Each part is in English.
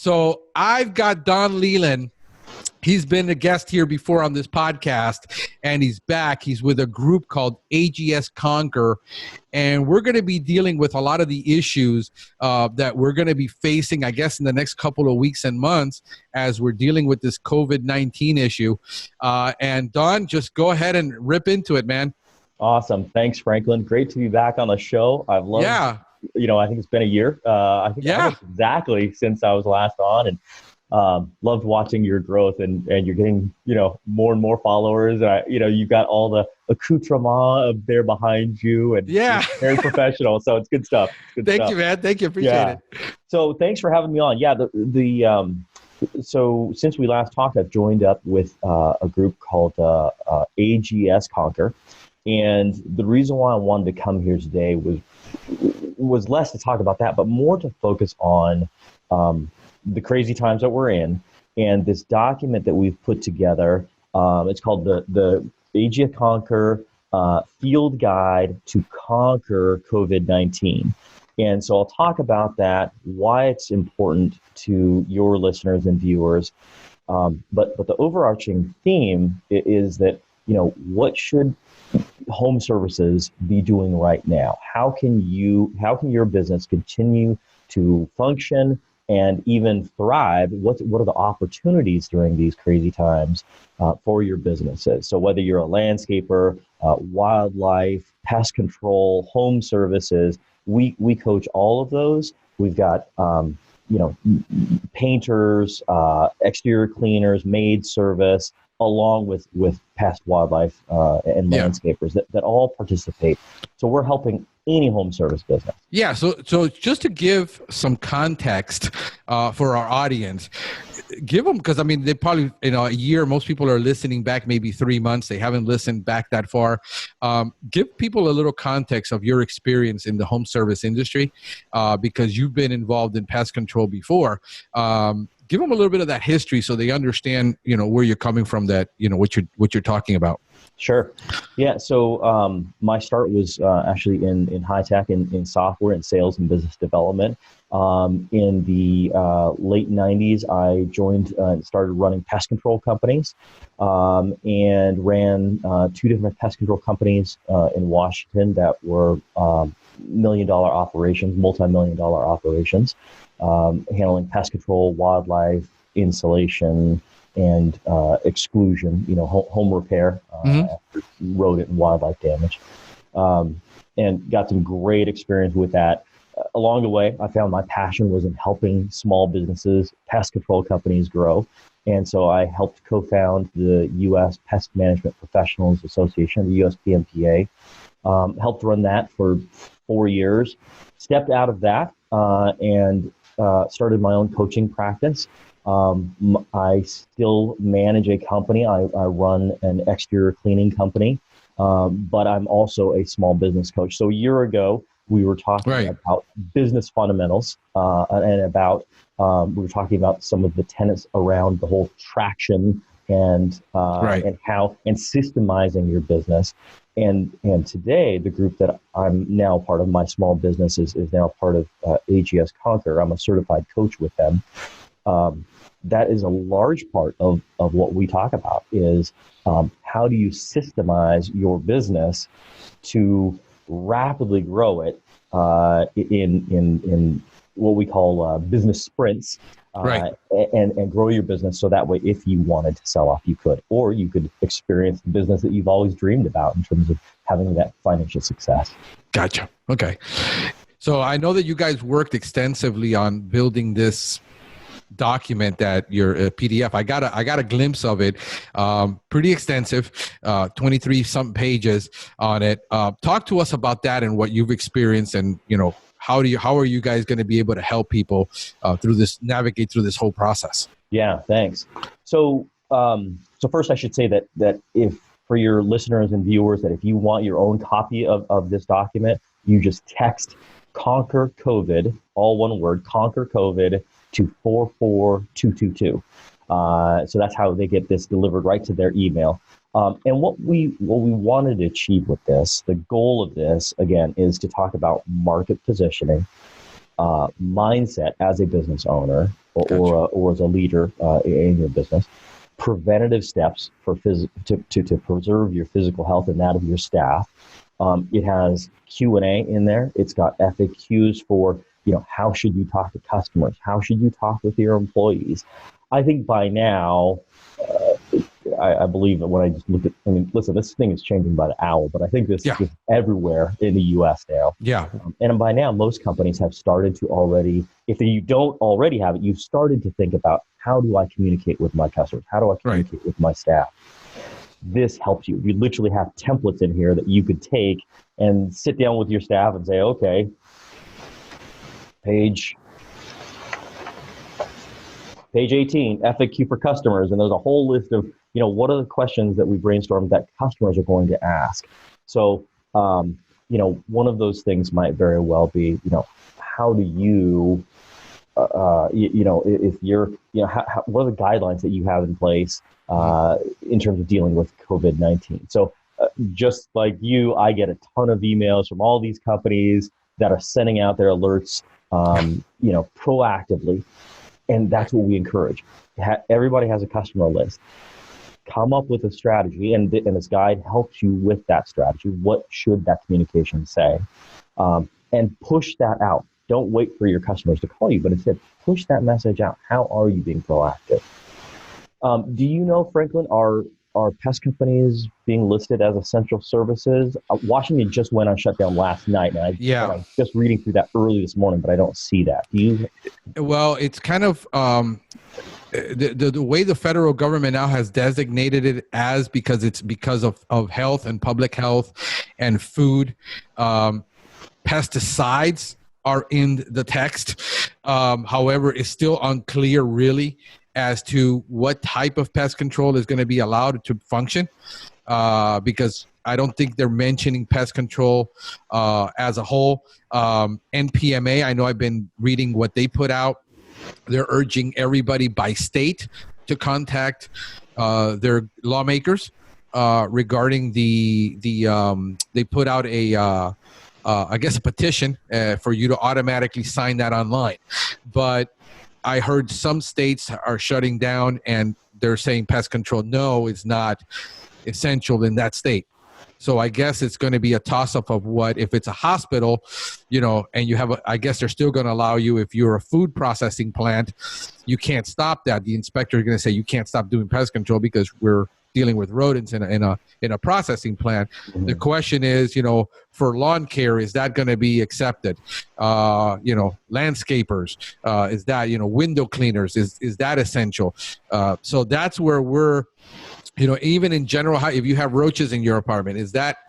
So I've got Don Leland. He's been a guest here before on this podcast, and he's back. He's with a group called AGS Conquer, and we're going to be dealing with a lot of the issues that we're going to be facing, I guess, in the next couple of weeks and months as we're dealing with this COVID-19 issue. And Don, just go ahead and rip into it, man. Awesome. Thanks, Franklin. Great to be back on the show. I've loved, I think it's been a year. I think exactly since I was last on, and loved watching your growth, and you're getting, more and more followers. You've got all the accoutrement there behind you, and it's very professional. So it's good stuff. Thank you, man. Thank you. Appreciate it. So thanks for having me on. Yeah. So since we last talked, I've joined up with a group called AGS Conquer. And the reason why I wanted to come here today was less to talk about that, but more to focus on the crazy times that we're in, and this document that we've put together. It's called the AGS Conquer Field Guide to Conquer COVID-19. And so I'll talk about that, why it's important to your listeners and viewers. But the overarching theme is that, what should home services be doing right now? How can your business continue to function and even thrive? What are the opportunities during these crazy times for your businesses? So whether you're a landscaper, wildlife, pest control, home services, we coach all of those. We've got painters, exterior cleaners, maid service, along with pest, wildlife, and landscapers that all participate. So we're helping any home service business. Yeah. So just to give some context for our audience, give them, because they probably, a year, most people are listening back maybe 3 months. They haven't listened back that far. Give people a little context of your experience in the home service industry, because you've been involved in pest control before. Give them a little bit of that history so they understand, where you're coming from, that, what you're talking about. Sure. Yeah. So my start was actually in high tech, in software and sales and business development. In the late 90s, I joined and started running pest control companies, and ran 2 different pest control companies in Washington that were million-dollar operations, multi-million-dollar operations, handling pest control, wildlife, insulation, and exclusion, home repair, after rodent and wildlife damage, and got some great experience with that. Along the way, I found my passion was in helping small businesses, pest control companies grow. And so I helped co-found the U.S. Pest Management Professionals Association, the USPMPA, helped run that for 4 years, stepped out of that, and started my own coaching practice. I still manage a company. I run an exterior cleaning company, but I'm also a small business coach. So a year ago, we were talking about business fundamentals, and about we were talking about some of the tenets around the whole traction and systemizing your business. And today, the group that I'm now part of, my small business, is now part of AGS Conquer. I'm a certified coach with them. That is a large part of what we talk about, is how do you systemize your business to rapidly grow it in what we call business sprints, and grow your business so that way, if you wanted to sell off, you could, or you could experience the business that you've always dreamed about in terms of having that financial success. Gotcha. Okay. So I know that you guys worked extensively on building this document, that your PDF. I got a glimpse of it. Pretty extensive, 23 some pages on it. Talk to us about that and what you've experienced, and how are you guys going to be able to help people navigate through this whole process? Yeah, thanks. So first I should say that if, for your listeners and viewers, that if you want your own copy of this document, you just text Conquer COVID, all one word, Conquer COVID, to 44222. So that's how they get this delivered right to their email. And what we wanted to achieve with this, the goal of this, again, is to talk about market positioning, mindset as a business owner, or as a leader in your business. Preventative steps for to preserve your physical health and that of your staff. It has Q&A in there. It's got FAQs for, how should you talk to customers? How should you talk with your employees? I think by now, I believe that when I just look at, listen, this thing is changing by the hour, but I think this is everywhere in the U.S. now. Yeah. And by now, most companies have started to already, if you don't already have it, you've started to think about, how do I communicate with my customers? How do I communicate with my staff? This helps you. We literally have templates in here that you could take and sit down with your staff and say, okay, page 18, FAQ for customers. And there's a whole list of, what are the questions that we brainstormed that customers are going to ask? So, one of those things might very well be, how do you, if you're, what are the guidelines that you have in place in terms of dealing with COVID-19? So just like you, I get a ton of emails from all these companies that are sending out their alerts, proactively. And that's what we encourage. Everybody has a customer list. Come up with a strategy, and this guide helps you with that strategy. What should that communication say? And push that out. Don't wait for your customers to call you, but instead push that message out. How are you being proactive? Do you know, Franklin, are pest companies being listed as essential services? Washington just went on shutdown last night, and I was just reading through that early this morning, but I don't see that. Do you? Well, it's kind of the way the federal government now has designated it as, because it's because of health and public health and food. Pesticides are in the text. However, it's still unclear really as to what type of pest control is going to be allowed to function, because I don't think they're mentioning pest control as a whole. NPMA, I know I've been reading what they put out. They're urging everybody by state to contact their lawmakers regarding they put out I guess a petition for you to automatically sign that online. But I heard some states are shutting down and they're saying pest control, is not essential in that state. So I guess it's going to be a toss-up of what, if it's a hospital, and you have I guess they're still going to allow you, if you're a food processing plant, you can't stop that. The inspector is going to say you can't stop doing pest control because we're dealing with rodents in a processing plant. Mm-hmm. The question is, for lawn care, is that going to be accepted? Landscapers, is that, window cleaners, is that essential? So that's where we're, even in general, if you have roaches in your apartment, is that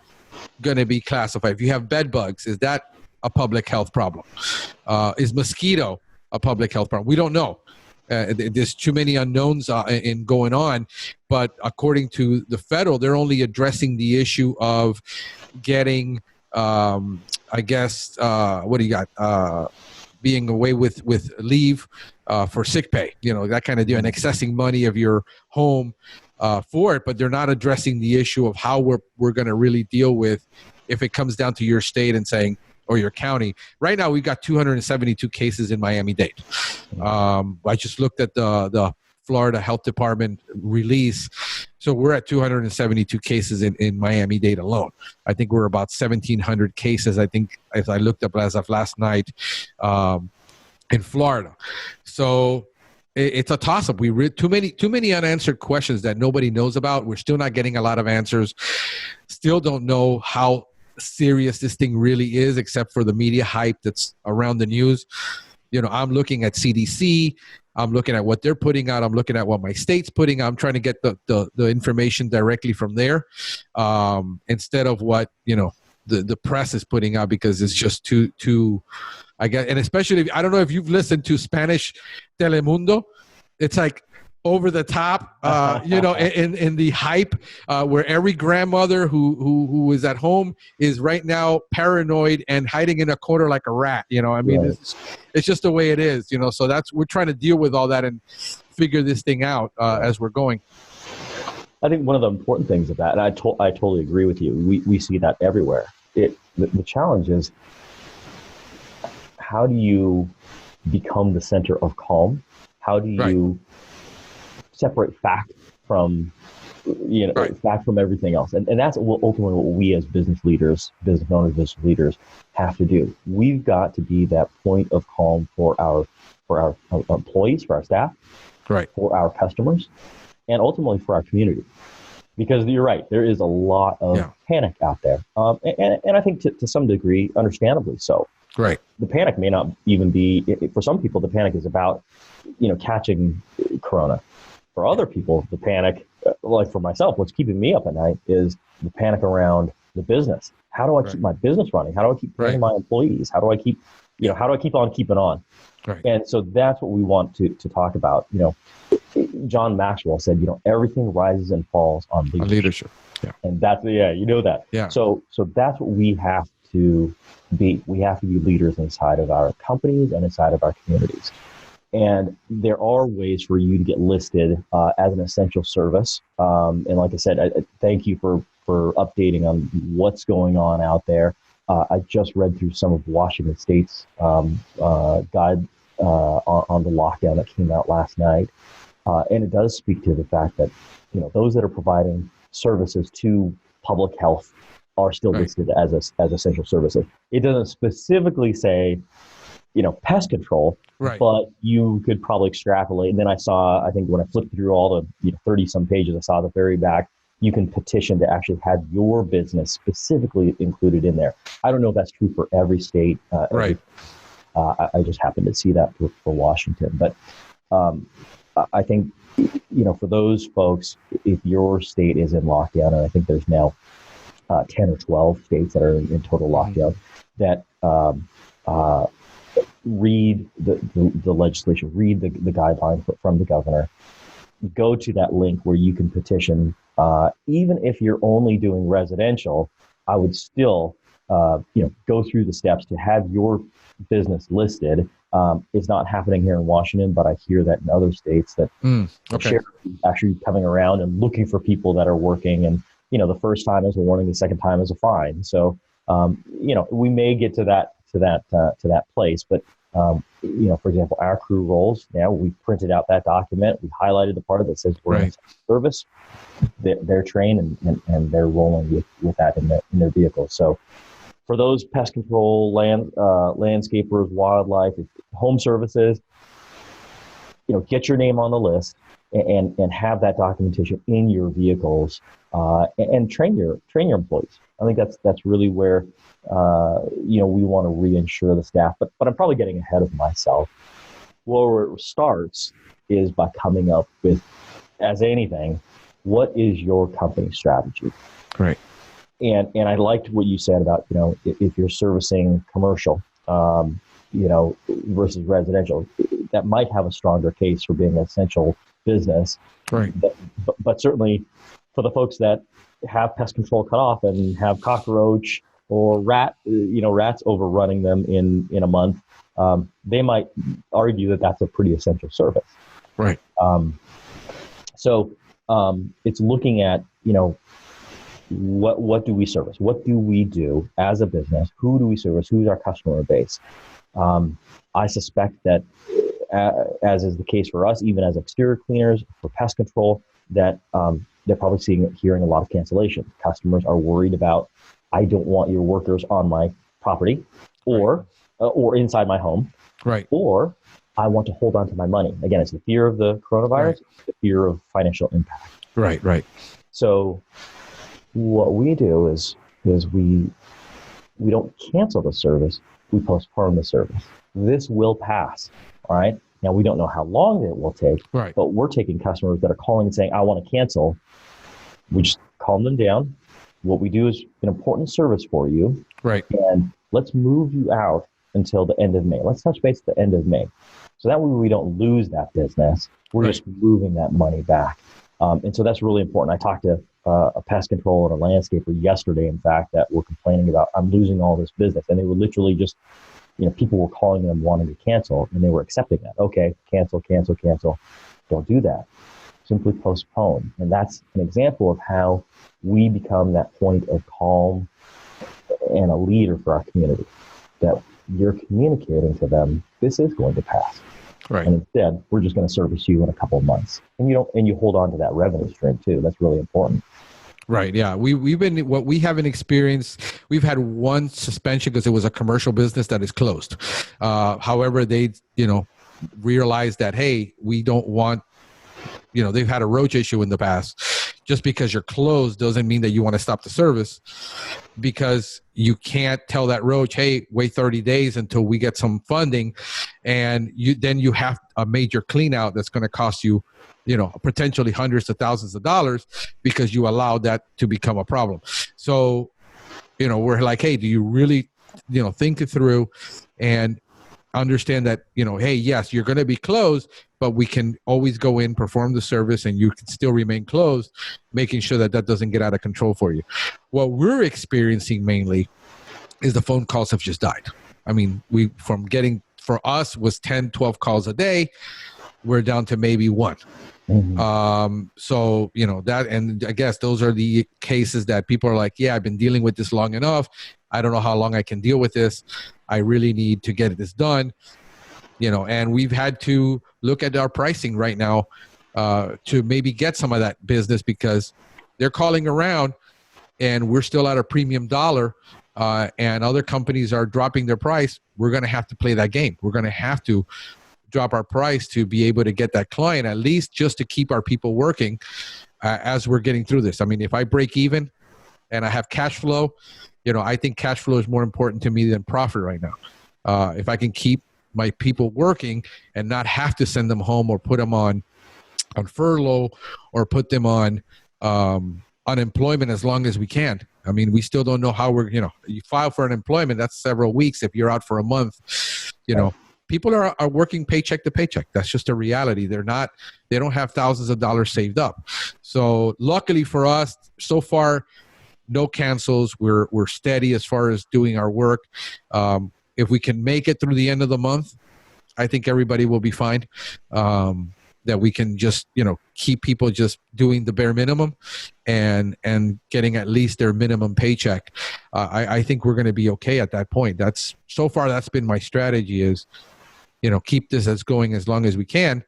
going to be classified? If you have bed bugs, is that a public health problem? Is mosquito a public health problem? We don't know. There's too many unknowns in going on, but according to the federal, they're only addressing the issue of getting, what do you got? Being away with leave for sick pay, that kind of deal, and accessing money of your home for it, but they're not addressing the issue of how we're going to really deal with if it comes down to your state and saying, or your county. Right now, we've got 272 cases in Miami-Dade. I just looked at the Florida Health Department release. So we're at 272 cases in Miami-Dade alone. I think we're about 1,700 cases, I think, as I looked up as of last night, in Florida. So it's a toss-up. We read too many unanswered questions that nobody knows about. We're still not getting a lot of answers. Still don't know how serious this thing really is, except for the media hype that's around the news. I'm looking at CDC. I'm looking at what they're putting out. I'm looking at what my state's putting out. I'm trying to get the information directly from there, instead of what the press is putting out, because it's just too I guess. And especially, I don't know if you've listened to Spanish Telemundo. It's like over the top, in the hype, where every grandmother who is at home is right now paranoid and hiding in a corner like a rat. Right. It's just the way it is. So we're trying to deal with all that and figure this thing out as we're going. I think one of the important things of that, and I totally agree with you. We see that everywhere. The challenge is, how do you become the center of calm How do you separate fact from, fact from everything else? And that's ultimately what we as business leaders, business owners, business leaders have to do. We've got to be that point of calm for our employees, for our staff, for our customers, and ultimately for our community. Because you're right, there is a lot of panic out there. And I think to some degree, understandably so. Right. The panic may not even be, for some people, the panic is about, catching corona. For other people, the panic, like for myself, what's keeping me up at night is the panic around the business. How do I keep my business running? How do I keep paying my employees? How do I keep, how do I keep on keeping on? Right. And so that's what we want to talk about. John Maxwell said, everything rises and falls on leadership. Leadership. Yeah. And that's, that. Yeah. So that's what we have to be. We have to be leaders inside of our companies and inside of our communities. And there are ways for you to get listed as an essential service. And like I said, I thank you for updating on what's going on out there. I just read through some of Washington State's guide on the lockdown that came out last night. And it does speak to the fact that, those that are providing services to public health are still listed as essential services. It doesn't specifically say, pest control, but you could probably extrapolate. And then I think when I flipped through all the 30 some pages, I saw the very back, you can petition to actually have your business specifically included in there. I don't know if that's true for every state. I just happened to see that for Washington. But I think, for those folks, if your state is in lockdown, and I think there's now 10 or 12 states that are in total lockdown, that read the legislation, read the guideline from the governor, go to that link where you can petition. Even if you're only doing residential, I would still, go through the steps to have your business listed. It's not happening here in Washington, but I hear that in other states that sheriff is actually coming around and looking for people that are working. And, the first time is a warning, the second time is a fine. So, we may get to that place, but, for example, our crew roles, now we printed out that document. We highlighted the part that says we're in service. They're trained and they're rolling with that in their vehicles. So for those pest control, landscapers, wildlife, home services, get your name on the list and have that documentation in your vehicles, and train your employees. I think that's really where we want to reinsure the staff. But I'm probably getting ahead of myself. Where it starts is by coming up with, as anything, what is your company strategy? Right. And I liked what you said about, if you're servicing commercial, versus residential, that might have a stronger case for being an essential business. Right. But certainly for the folks that have pest control cut off and have cockroach or rats overrunning them in a month, they might argue that that's a pretty essential service. Right. So it's looking at, what do we service? What do we do as a business? Who do we service? Who's our customer base? I suspect that, as is the case for us, even as exterior cleaners for pest control, that they're probably hearing a lot of cancellations. Customers are worried about, I don't want your workers on my property or inside my home. Right. Or I want to hold on to my money. Again, it's the fear of the coronavirus, the fear of financial impact. Right. So what we do is we don't cancel the service, we postpone the service. This will pass, all right? Now, we don't know how long it will take, but we're taking customers that are calling and saying, I want to cancel. We just calm them down. What we do is an important service for you. Right. And let's move you out until the end of May. Let's touch base at the end of May. So that way we don't lose that business. We're just moving that money back. And so that's really important. I talked to a pest control and a landscaper yesterday, in fact, that were complaining about, I'm losing all this business. And they were literally just, people were calling them wanting to cancel, and they were accepting that. Okay, cancel. Don't do that. Simply postpone. And that's an example of how we become that point of calm and a leader for our community, that you're communicating to them, this is going to pass. Right. And instead, we're just going to service you in a couple of months. And you hold on to that revenue stream too. That's really important. Right. Yeah. We've been, what we haven't experienced, we've had one suspension because it was a commercial business that is closed. However, they, realized that, hey, we don't want, they've had a roach issue in the past. Just because you're closed doesn't mean that you want to stop the service, because you can't tell that roach, hey, wait 30 days until we get some funding. And you have a major clean out that's going to cost you, potentially hundreds of thousands of dollars, because you allowed that to become a problem. So, we're like, hey, do you really, think it through and understand that, hey, yes, you're going to be closed, but we can always go in, perform the service, and you can still remain closed, making sure that doesn't get out of control for you. What we're experiencing mainly is the phone calls have just died. I mean, for us was 10, 12 calls a day. We're down to maybe one. Mm-hmm. So, that, and I guess those are the cases that people are like, yeah, I've been dealing with this long enough. I don't know how long I can deal with this. I really need to get this done, and we've had to look at our pricing right now to maybe get some of that business, because they're calling around and we're still at a premium dollar, and other companies are dropping their price. We're going to have to play that game. We're going to have to drop our price to be able to get that client, at least just to keep our people working as we're getting through this. I mean, if I break even and I have cash flow, I think cash flow is more important to me than profit right now. If I can keep my people working and not have to send them home or put them on furlough or put them on unemployment as long as we can. I mean, we still don't know how you file for unemployment. That's several weeks. If you're out for a month, right. People are working paycheck to paycheck. That's just a reality. They don't have thousands of dollars saved up. So luckily for us, so far, no cancels. We're steady as far as doing our work. If we can make it through the end of the month, I think everybody will be fine. That we can just, keep people just doing the bare minimum and getting at least their minimum paycheck. I think we're going to be okay at that point. That's been my strategy is, keep this as going as long as we can,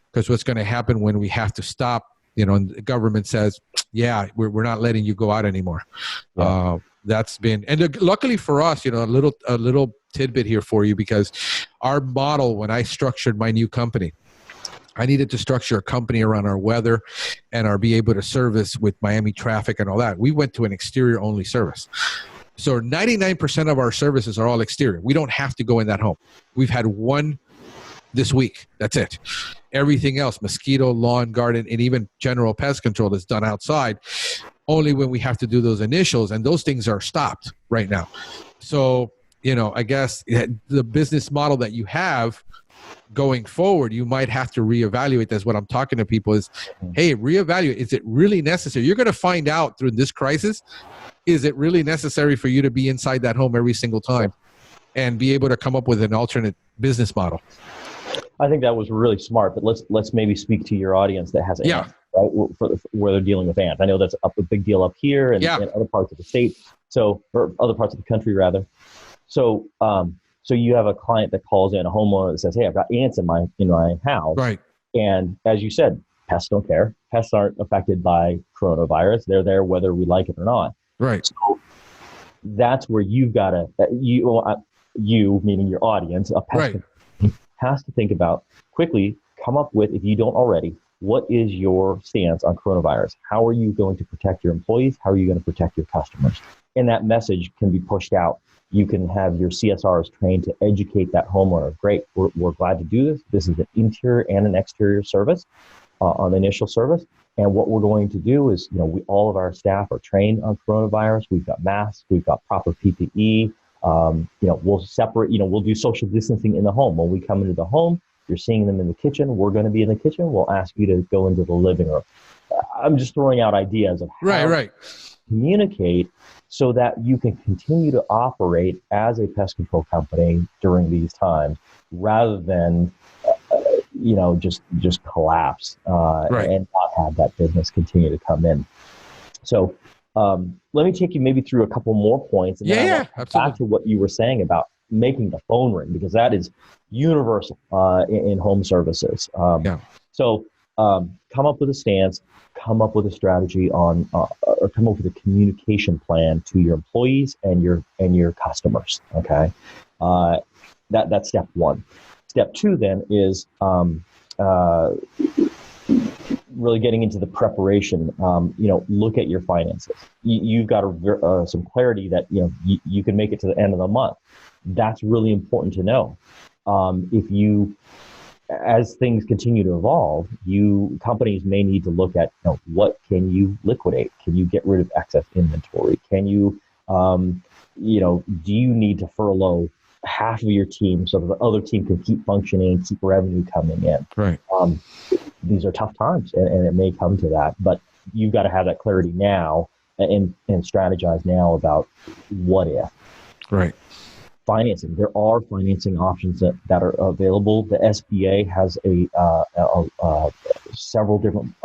because what's going to happen when we have to stop, and the government says, yeah, we're not letting you go out anymore. Yeah. That's been, and luckily for us, a little tidbit here for you, because our model, when I structured my new company, I needed to structure a company around our weather and be able to service with Miami traffic and all that. We went to an exterior only service. So 99% of our services are all exterior. We don't have to go in that home. We've had one this week. That's it. Everything else, mosquito, lawn, garden, and even general pest control is done outside, only when we have to do those initials, and those things are stopped right now. So, I guess the business model that you have going forward, you might have to reevaluate. That's what I'm talking to people is, hey, reevaluate. Is it really necessary? You're going to find out through this crisis, is it really necessary for you to be inside that home every single time and be able to come up with an alternate business model? I think that was really smart, but let's maybe speak to your audience that has ants, right? Where they're dealing with ants. I know that's a big deal up here and other parts of the state, or other parts of the country rather. So, so you have a client that calls in, a homeowner that says, "Hey, I've got ants in my house." Right. And as you said, pests don't care. Pests aren't affected by coronavirus. They're there whether we like it or not. Right. So that's where you've got to you meaning your audience, a pest has to think about quickly, come up with, if you don't already, what is your stance on coronavirus? How are you going to protect your employees? How are you going to protect your customers? And that message can be pushed out. You can have your CSRs trained to educate that homeowner. Great, we're glad to do this. This is an interior and an exterior service on the initial service. And what we're going to do is, all of our staff are trained on coronavirus. We've got masks. We've got proper PPE. We'll separate, we'll do social distancing in the home. When we come into the home, you're seeing them in the kitchen. We're going to be in the kitchen. We'll ask you to go into the living room. I'm just throwing out ideas of how to communicate so that you can continue to operate as a pest control company during these times, rather than, just collapse and not have that business continue to come in. So let me take you maybe through a couple more points. And then I want to go back to what you were saying about making the phone ring, because that is universal in home services. So come up with a stance, come up with a strategy on, or come up with a communication plan to your employees and your customers. Okay, that's step one. Step two then is really getting into the preparation. Look at your finances. You've got some clarity that you can make it to the end of the month. That's really important to know. As things continue to evolve, companies may need to look at what can you liquidate? Can you get rid of excess inventory? Can you, do you need to furlough half of your team so that the other team can keep functioning, keep revenue coming in? Right. These are tough times, and it may come to that, but you've got to have that clarity now and strategize now about what if. Right. Financing. There are financing options that are available. The SBA has several different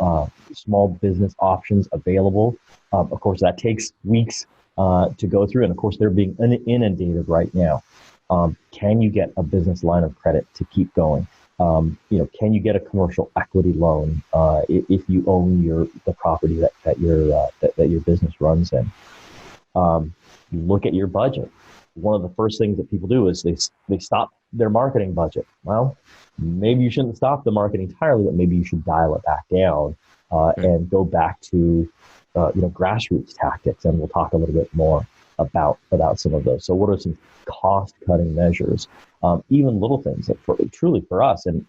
small business options available. Of course, that takes weeks to go through, and of course, they're being inundated right now. Can you get a business line of credit to keep going? Can you get a commercial equity loan if you own the property that your business runs in? You look at your budget. One of the first things that people do is they stop their marketing budget. Well, maybe you shouldn't stop the marketing entirely, but maybe you should dial it back down and go back to grassroots tactics. And we'll talk a little bit more about some of those. So what are some cost-cutting measures? Even little things that truly for us, and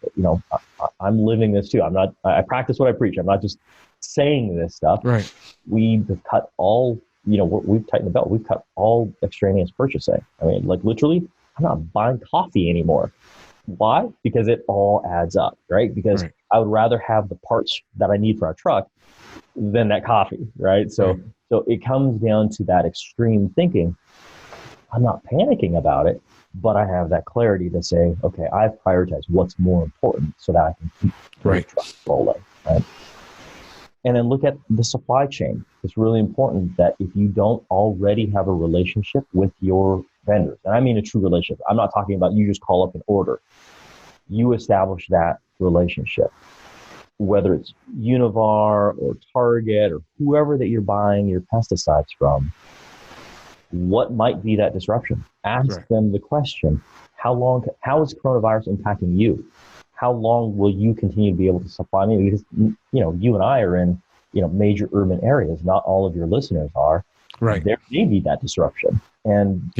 I'm living this too. I practice what I preach. I'm not just saying this stuff. Right. We've cut all. We've tightened the belt. We've cut all extraneous purchasing. I mean, like literally, I'm not buying coffee anymore. Why? Because it all adds up, right? Because I would rather have the parts that I need for our truck than that coffee, right? So it comes down to that extreme thinking. I'm not panicking about it, but I have that clarity to say, okay, I've prioritized what's more important so that I can keep the truck rolling, right? And then look at the supply chain. It's really important that if you don't already have a relationship with your vendors, and I mean a true relationship, I'm not talking about you just call up an order. You establish that relationship, whether it's Univar or Target or whoever that you're buying your pesticides from. What might be that disruption? Ask them the question, how is coronavirus impacting you? How long will you continue to be able to supply me? Because, you and I are in, major urban areas. Not all of your listeners are. Right. There may be that disruption. And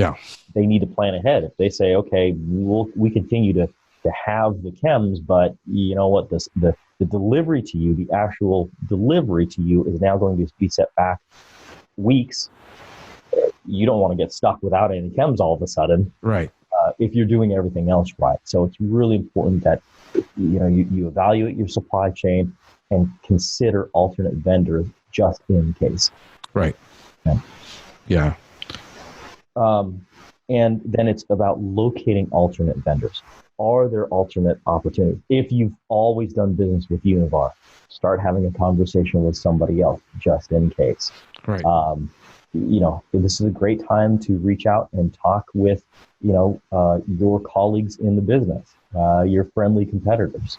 they need to plan ahead. If they say, okay, we continue to have the chems, but you know what, the delivery to you, the actual delivery to you is now going to be set back weeks. You don't want to get stuck without any chems all of a sudden. Right. If you're doing everything else right. So it's really important that you evaluate your supply chain and consider alternate vendors just in case. Right. Yeah. And then it's about locating alternate vendors. Are there alternate opportunities? If you've always done business with Univar, start having a conversation with somebody else just in case. Right. This is a great time to reach out and talk with, your colleagues in the business, your friendly competitors.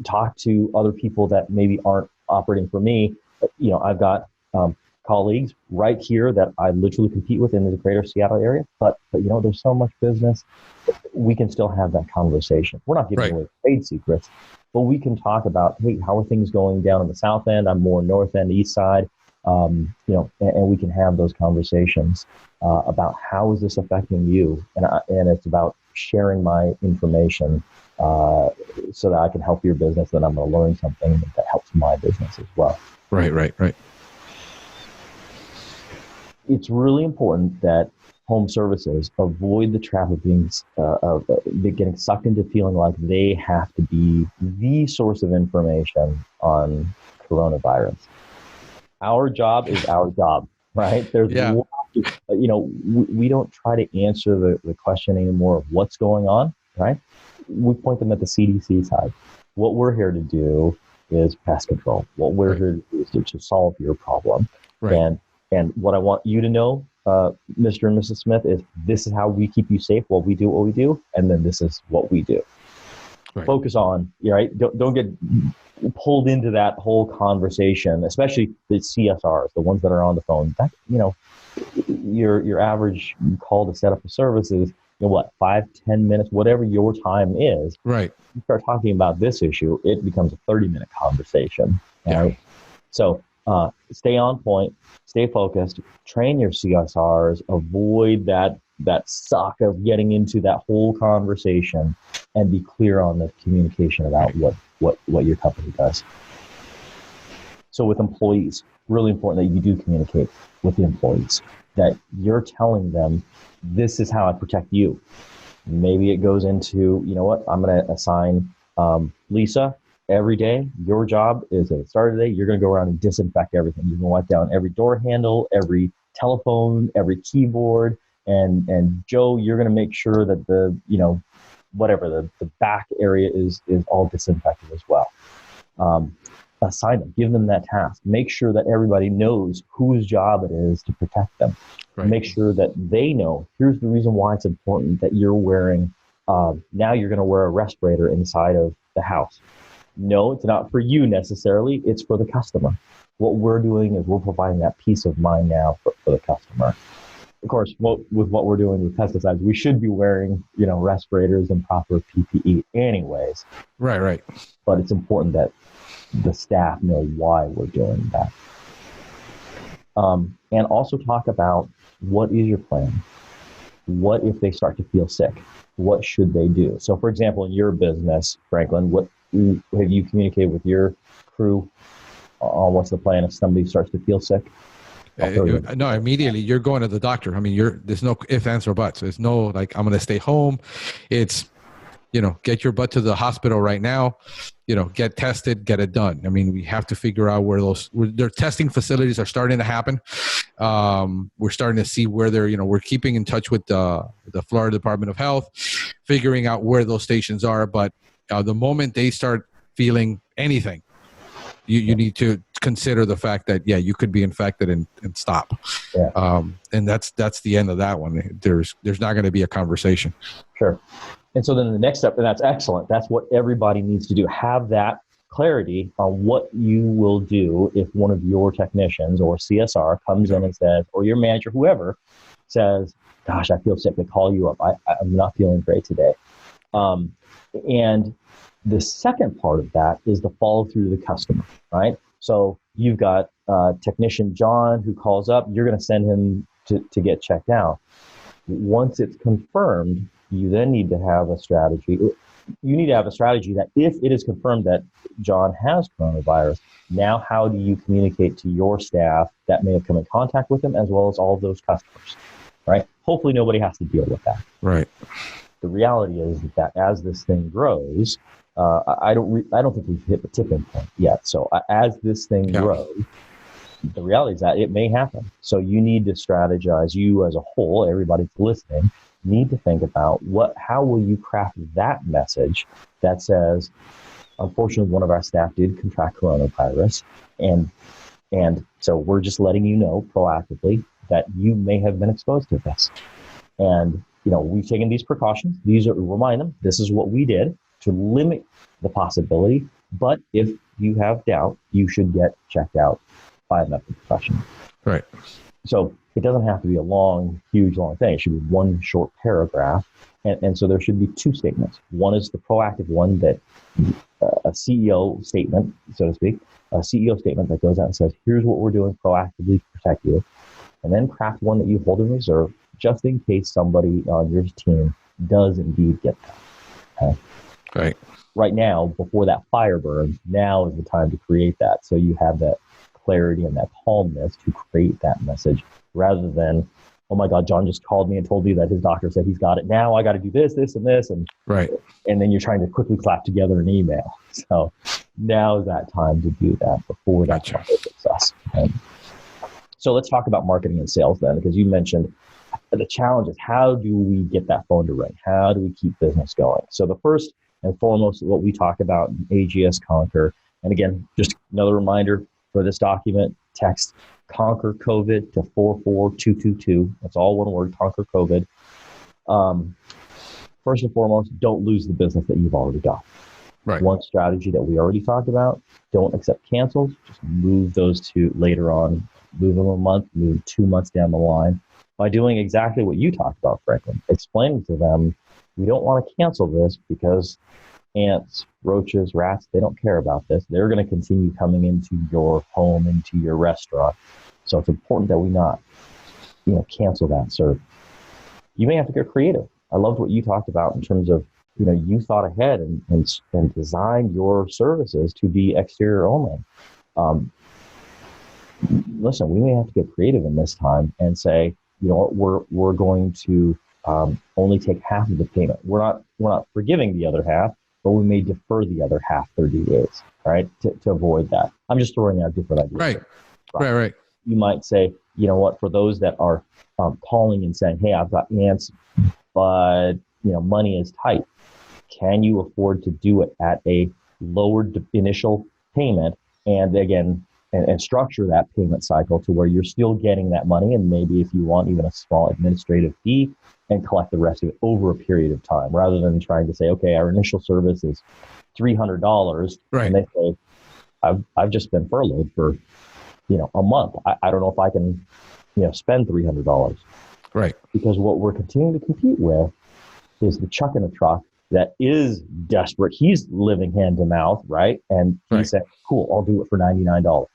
Talk to other people that maybe aren't operating for me. I've got colleagues right here that I literally compete with in the greater Seattle area, but there's so much business. We can still have that conversation. We're not giving away trade secrets, but we can talk about, hey, how are things going down in the south end? I'm more north end, east side. And we can have those conversations about how is this affecting you, and it's about sharing my information so that I can help your business, and I'm going to learn something that helps my business as well. Right. It's really important that home services avoid the trap of getting sucked into feeling like they have to be the source of information on coronavirus. Our job is our job, right? We don't try to answer the question anymore of what's going on, right? We point them at the CDC side. What we're here to do is pest control. What we're here to do is to solve your problem. Right. And what I want you to know Mr. and Mrs. Smith, is this is how we keep you safe while we do what we do, and then this is what we do. Right. Focus on, right? Don't get pulled into that whole conversation, especially the CSRs, the ones that are on the phone. That, your average call to set up a service is, 5-10 minutes, whatever your time is. Right. You start talking about this issue, it becomes a 30-minute conversation. Right? Yeah. So stay on point, stay focused, train your CSRs, avoid that suck of getting into that whole conversation, and be clear on the communication about what your company does. So with employees, really important that you do communicate with the employees, that you're telling them, this is how I protect you. Maybe it goes into, I'm going to assign Lisa every day. Your job is at the start of the day, you're going to go around and disinfect everything. You're going to wipe down every door handle, every telephone, every keyboard. And Joe, you're going to make sure that the back area is all disinfected as well. Assign them, give them that task. Make sure that everybody knows whose job it is to protect them. Right. Make sure that they know, here's the reason why it's important that you're wearing, now you're going to wear a respirator inside of the house. No, it's not for you necessarily. It's for the customer. What we're doing is we're providing that peace of mind now for the customer. Of course, with what we're doing with pesticides, we should be wearing, respirators and proper PPE anyways. Right. But it's important that the staff know why we're doing that. And also talk about, what is your plan? What if they start to feel sick? What should they do? So, for example, in your business, Franklin, what have you communicated with your crew on what's the plan if somebody starts to feel sick? No, immediately you're going to the doctor. I mean, there's no ifs, ands, or buts. There's no like, I'm going to stay home. It's, get your butt to the hospital right now, get tested, get it done. I mean, we have to figure out where their testing facilities are starting to happen. We're starting to see where we're keeping in touch with the Florida Department of Health, figuring out where those stations are. But the moment they start feeling anything, you need to consider the fact that, you could be infected and stop. Yeah. And that's the end of that one. There's not going to be a conversation. Sure. And so then the next step, and that's excellent. That's what everybody needs to do. Have that clarity on what you will do if one of your technicians or CSR comes in and says, or your manager, whoever says, gosh, I feel sick. They call you up. I'm not feeling great today. And the second part of that is the follow through to the customer, right? So you've got technician John who calls up. You're going to send him to get checked out. Once it's confirmed, you then need to have a strategy. You need to have a strategy that if it is confirmed that John has coronavirus, now how do you communicate to your staff that may have come in contact with him, as well as all of those customers, right? Hopefully nobody has to deal with that. Right. The reality is that as this thing grows, I don't think we've hit the tipping point yet. So as this thing grows, the reality is that it may happen. So you need to strategize. You as a whole, everybody that's listening, need to think about how will you craft that message that says, unfortunately, one of our staff did contract coronavirus, and so we're just letting you know proactively that you may have been exposed to this. And we've taken these precautions. Remind them, this is what we did to limit the possibility. But if you have doubt, you should get checked out by a medical professional. Right. So it doesn't have to be a huge long thing. It should be one short paragraph. And so there should be two statements. One is the proactive one, that a CEO statement, so to speak, a CEO statement that goes out and says, here's what we're doing proactively to protect you. And then craft one that you hold in reserve just in case somebody on your team does indeed get that. Okay? Right. Right now, before that fire burns, now is the time to create that. So you have that clarity and that calmness to create that message, rather than, oh my God, John just called me and told me that his doctor said he's got it. Now I got to do this, and this. And right. And then you're trying to quickly clap together an email. So now is that time to do that before that success. Okay? So let's talk about marketing and sales then, because you mentioned the challenge is, how do we get that phone to ring? How do we keep business going? So the first and foremost, what we talk about in AGS Conquer, and again, just another reminder for this document, text conquer COVID to 44222. That's all one word, conquer COVID. First and foremost, don't lose the business that you've already got. Right. One strategy that we already talked about, don't accept cancels. Just move those to later on. Move them a month, move 2 months down the line. By doing exactly what you talked about, Franklin, explaining to them, we don't want to cancel this because ants, roaches, rats, they don't care about this. They're going to continue coming into your home, into your restaurant. So it's important that we not, cancel that service. You may have to get creative. I loved what you talked about in terms of, you thought ahead and designed your services to be exterior only. Listen, we may have to get creative in this time and say, you know what, we're going to only take half of the payment. We're not forgiving the other half, but we may defer the other half 30 days, right? To avoid that. I'm just throwing out different ideas. Right. You might say, you know what, for those that are calling and saying, hey, I've got ants, but money is tight. Can you afford to do it at a lower initial payment? And again, and structure that payment cycle to where you're still getting that money, and maybe if you want even a small administrative fee, and collect the rest of it over a period of time, rather than trying to say, okay, our initial service is $300, right, and they say, I've just been furloughed for a month. I don't know if I can spend $300, right? Because what we're continuing to compete with is the chuck in a truck that is desperate. He's living hand to mouth, right? And he said, cool, I'll do it for $99.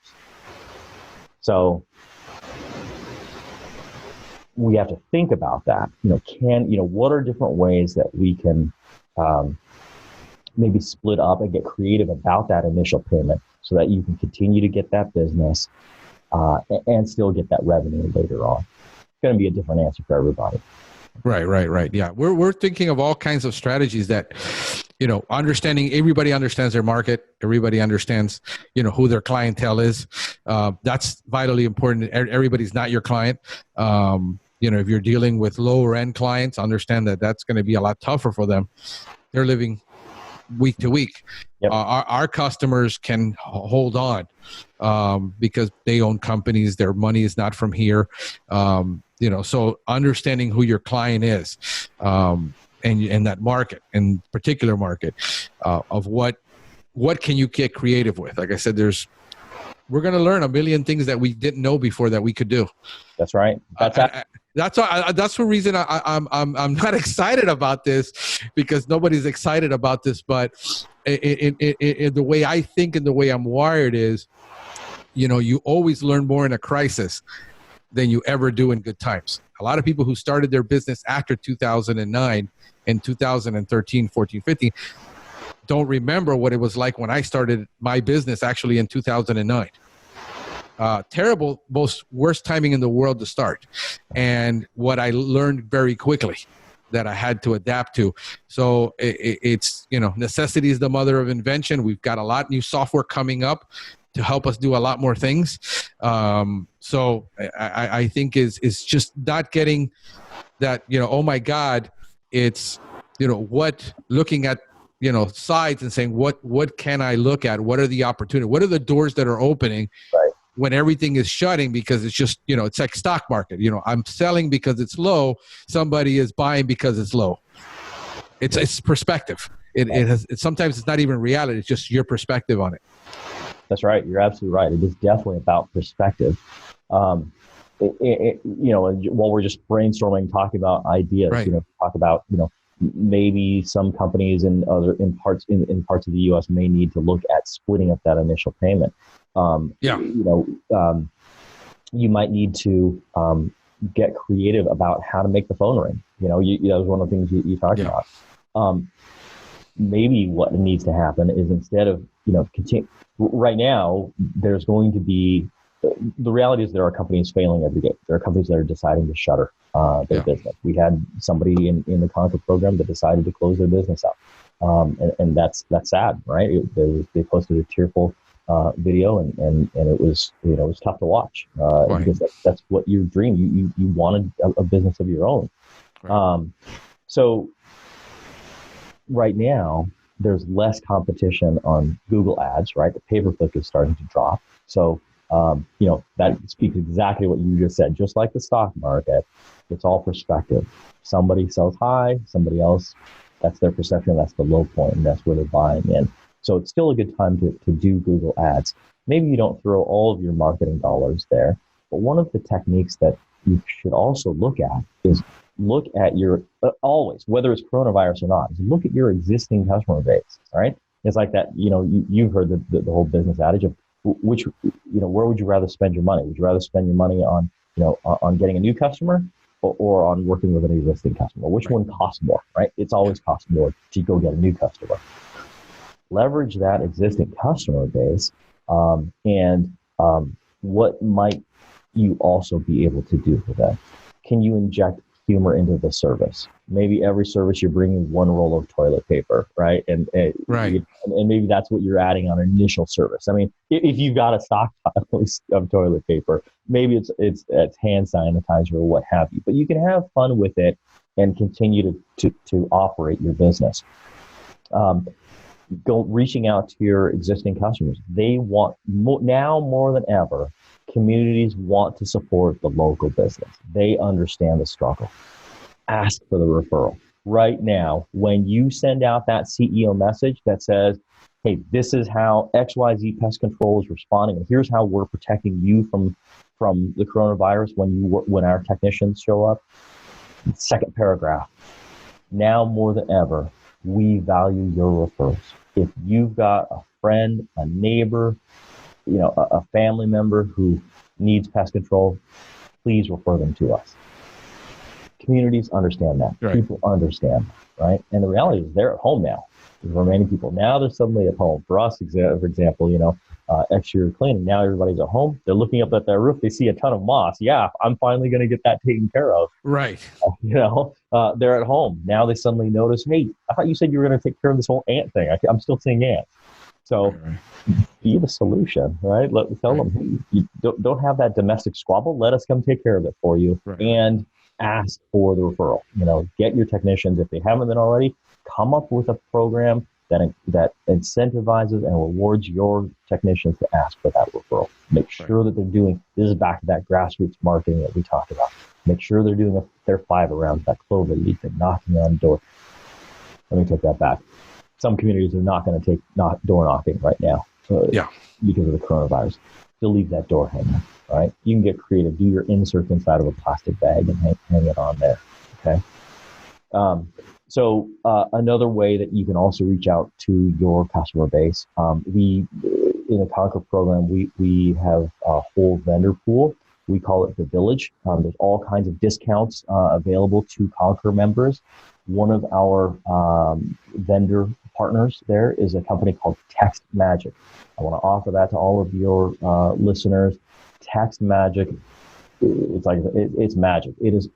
So we have to think about that. What are different ways that we can maybe split up and get creative about that initial payment so that you can continue to get that business and still get that revenue later on. It's going to be a different answer for everybody. Right. Yeah. We're thinking of all kinds of strategies that, understanding, everybody understands their market. Everybody understands, who their clientele is. That's vitally important. Everybody's not your client. If you're dealing with lower end clients, understand that that's going to be a lot tougher for them. They're living week to week. Yep. Our customers can hold on because they own companies. Their money is not from here. So understanding who your client is and that market, in particular market, of what can you get creative with? Like I said, we're going to learn a million things that we didn't know before that we could do. That's right. That's the reason I'm not excited about this, because nobody's excited about this. But in the way I think and the way I'm wired is, you always learn more in a crisis than you ever do in good times. A lot of people who started their business after 2009 and 2013, 14, 15 don't remember what it was like when I started my business actually in 2009. Terrible, worst timing in the world to start. And what I learned very quickly that I had to adapt to. So it's, necessity is the mother of invention. We've got a lot of new software coming up to help us do a lot more things. So I think is just not getting that, oh my God, it's, looking at, sides and saying, what can I look at? What are the opportunities? What are the doors that are opening? Right. When everything is shutting, because it's just, it's like stock market. I'm selling because it's low. Somebody is buying because it's low. It's perspective. Sometimes it's not even reality. It's just your perspective on it. That's right. You're absolutely right. It is definitely about perspective. While we're just brainstorming, talking about ideas, right. Talk about, maybe some companies in parts of the U.S. may need to look at splitting up that initial payment. You might need to get creative about how to make the phone ring. That was one of the things you talked about. Maybe what needs to happen is, instead of, continue, right now, there's going to be, the reality is there are companies failing every day. There are companies that are deciding to shutter their business. We had somebody in the Conquer program that decided to close their business up. And that's sad, right? They posted a tearful video, and it was, it was tough to watch because that's what you dreamed. You wanted a business of your own. Right. So right now, there's less competition on Google ads, right? The pay-per-click is starting to drop. So That speaks exactly what you just said. Just like the stock market, it's all perspective. Somebody sells high, somebody else, that's their perception, that's the low point, and that's where they're buying in. So it's still a good time to do Google Ads. Maybe you don't throw all of your marketing dollars there, but one of the techniques that you should also look at is look at your, always, whether it's coronavirus or not, is look at your existing customer base, all right? It's like that, you've heard the whole business adage of which, where would you rather spend your money? Would you rather spend your money on, on getting a new customer or on working with an existing customer? Which one costs more, right? It's always costs more to go get a new customer. Leverage that existing customer base, and what might you also be able to do for that? Can you inject humor into the service? Maybe every service you're bringing one roll of toilet paper, right? And maybe that's what you're adding on initial service. I mean, if you've got a stockpile of toilet paper, maybe it's hand sanitizer or what have you. But you can have fun with it and continue to operate your business. Reaching out to your existing customers. They want now more than ever. Communities want to support the local business. They understand the struggle. Ask for the referral. Right now, when you send out that CEO message that says, hey, this is how XYZ Pest Control is responding, and here's how we're protecting you from the coronavirus when our technicians show up. Second paragraph. Now more than ever, we value your referrals. If you've got a friend, a neighbor, a family member who needs pest control, please refer them to us. Communities understand that. Right. People understand, right? And the reality is they're at home now. The remaining people, now they're suddenly at home. For us, for example, exterior cleaning, now everybody's at home. They're looking up at their roof. They see a ton of moss. Yeah, I'm finally going to get that taken care of. Right. They're at home. Now they suddenly notice, hey, I thought you said you were going to take care of this whole ant thing. I'm still seeing ants. So be the solution, right? Tell them, hey, you don't have that domestic squabble. Let us come take care of it for you. Right. And ask for the referral. Get your technicians, if they haven't been already, come up with a program that incentivizes and rewards your technicians to ask for that referral. Make sure that they're doing, this is back to that grassroots marketing that we talked about. Make sure they're doing their 5 around that clover leaf and knocking on the door. Let me take that back. Some communities are not going to take door knocking right now because of the coronavirus. You'll leave that door hanging, right? You can get creative. Do your inserts inside of a plastic bag and hang it on there, okay? So another way that you can also reach out to your customer base, in the Conquer program, we have a whole vendor pool. We call it the Village. There's all kinds of discounts available to Conquer members. One of our vendor partners there is a company called Text Magic. I want to offer that to all of your listeners. Text Magic, it's magic. It is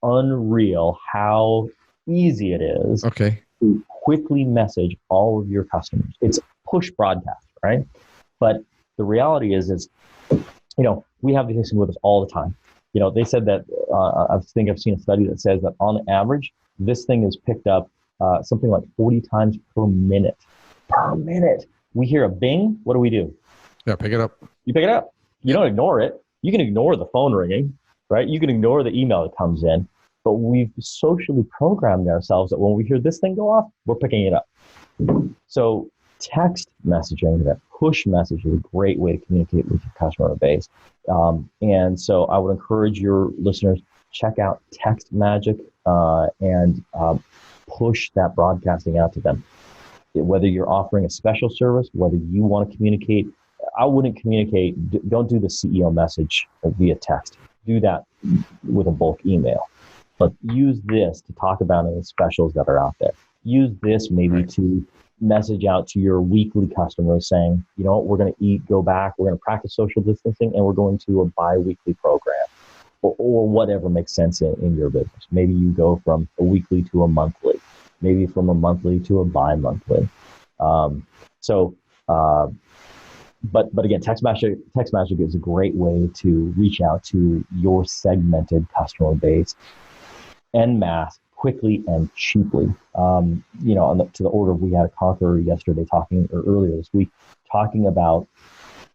unreal how easy it is to quickly message all of your customers. It's push broadcast, right? But the reality is, we have this with us all the time. They said that, I think I've seen a study that says that on average, this thing is picked up something like 40 times per minute. Per minute. We hear a bing. What do? Yeah, pick it up. You pick it up. You don't ignore it. You can ignore the phone ringing, right? You can ignore the email that comes in. But we've socially programmed ourselves that when we hear this thing go off, we're picking it up. So text messaging, that push message, is a great way to communicate with your customer base. And so I would encourage your listeners, check out Text Magic and push that broadcasting out to them. Whether you're offering a special service, whether you want to communicate, I wouldn't communicate, don't do the CEO message via text. Do that with a bulk email. But use this to talk about any specials that are out there. Use this maybe to message out to your weekly customers saying, we're going to go back, we're going to practice social distancing, and we're going to a bi-weekly program or whatever makes sense in your business. Maybe you go from a weekly to a monthly, maybe from a monthly to a bi-monthly. But again, Text Magic is a great way to reach out to your segmented customer base en masse, quickly and cheaply. To the order we had a Conqueror yesterday earlier this week, talking about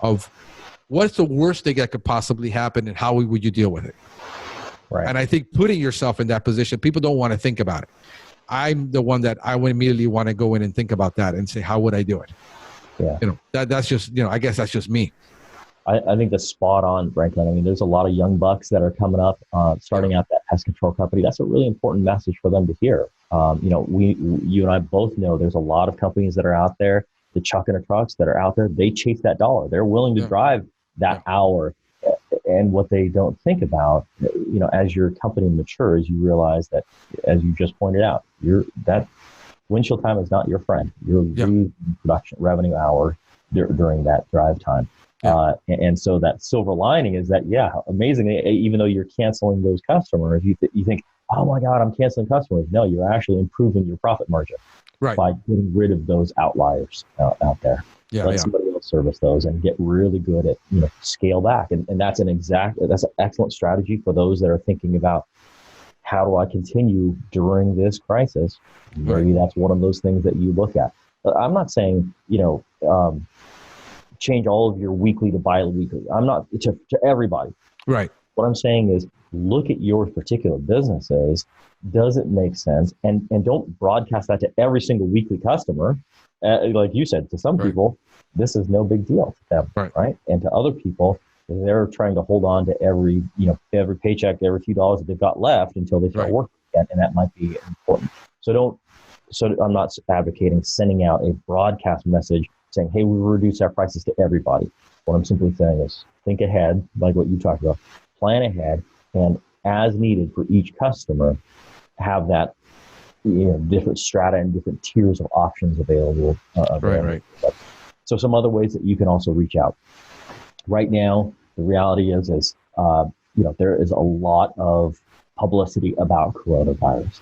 of what's the worst thing that could possibly happen and how would you deal with it? Right. And I think putting yourself in that position, people don't want to think about it. I'm the one that I would immediately want to go in and think about that and say, how would I do it? Yeah. That's just, I guess that's just me. I think that's spot on, Franklin. I mean, there's a lot of young bucks that are coming up, starting out that pest control company. That's a really important message for them to hear. You and I both know there's a lot of companies that are out there, the chuck in the trucks that are out there. They chase that dollar. They're willing to drive that hour. And what they don't think about, as your company matures, you realize that, as you just pointed out, that windshield time is not your friend. You're losing production revenue hour during that drive time. And so that silver lining is that, amazingly, even though you're canceling those customers, you think, oh my God, I'm canceling customers. No, you're actually improving your profit margin by getting rid of those outliers out there. Let somebody else service those and get really good at, scale back. And that's an excellent strategy for those that are thinking about, how do I continue during this crisis? Maybe that's one of those things that you look at. I'm not saying, change all of your weekly to bi-weekly. I'm not to everybody. Right. What I'm saying is, look at your particular businesses. Does it make sense? And don't broadcast that to every single weekly customer. Like you said, to some people, this is no big deal to them, right? And to other people, they're trying to hold on to every paycheck, every few dollars that they've got left until they start working again, and that might be important. So I'm not advocating sending out a broadcast message saying, hey, we reduce our prices to everybody. What I'm simply saying is, think ahead, like what you talked about, plan ahead, and as needed for each customer, have that different strata and different tiers of options available. Right. So some other ways that you can also reach out. Right now, the reality is there is a lot of publicity about coronavirus.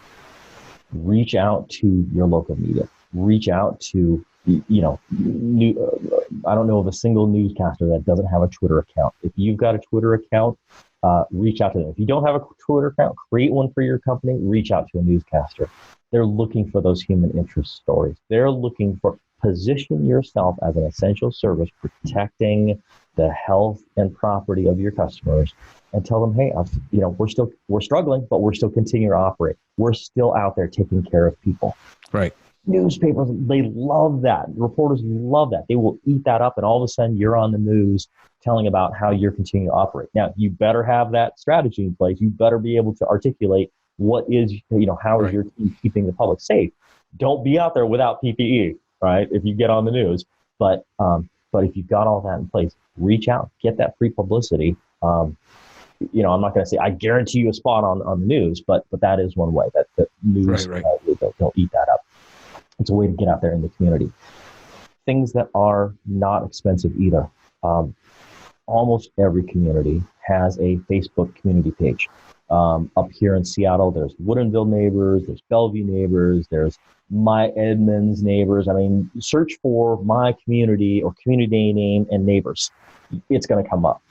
Reach out to your local media. Reach out to, I don't know of a single newscaster that doesn't have a Twitter account. If you've got a Twitter account, reach out to them. If you don't have a Twitter account, create one for your company. Reach out to a newscaster. They're looking for those human interest stories. They're looking for, position yourself as an essential service, protecting the health and property of your customers, and tell them, hey, we're struggling, but we're still continuing to operate. We're still out there taking care of people. Right. Newspapers, they love that. Reporters love that. They will eat that up, and all of a sudden you're on the news telling about how you're continuing to operate. Now, you better have that strategy in place. You better be able to articulate what is, how is your team keeping the public safe. Don't be out there without PPE, right? If you get on the news. But if you've got all that in place, reach out, get that free publicity. I'm not going to say I guarantee you a spot on the news, but that is one way that the news they'll eat that up. It's a way to get out there in the community. Things that are not expensive either. Almost every community has a Facebook community page. Up here in Seattle, there's Woodinville Neighbors, there's Bellevue Neighbors, there's My Edmonds Neighbors. I mean, search for My Community or community name and neighbors. It's going to come up.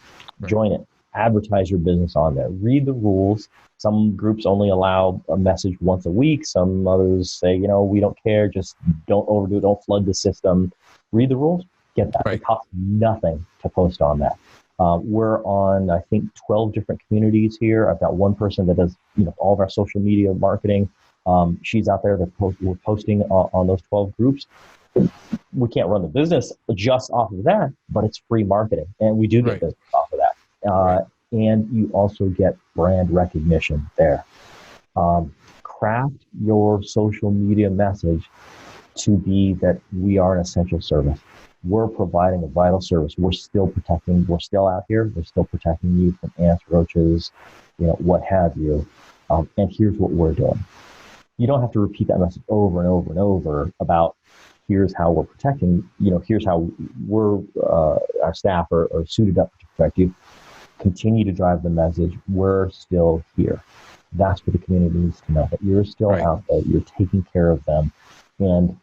Join it. Advertise your business on there. Read the rules. Some groups only allow a message once a week. Some others say, we don't care. Just don't overdo it. Don't flood the system. Read the rules. Get that. It costs nothing to post on that. We're on, I think, 12 different communities here. I've got one person that does, all of our social media marketing. She's out there. We're posting on those 12 groups. We can't run the business just off of that, but it's free marketing, and we do get business off of that. And you also get brand recognition there. Craft your social media message to be that we are an essential service. We're providing a vital service. We're still out here. We're still protecting you from ants, roaches, what have you. And here's what we're doing. You don't have to repeat that message over and over and over about here's how we're protecting, here's how our staff are suited up to protect you. Continue to drive the message. We're still here. That's what the community needs to know, that you're still out there. You're taking care of them. And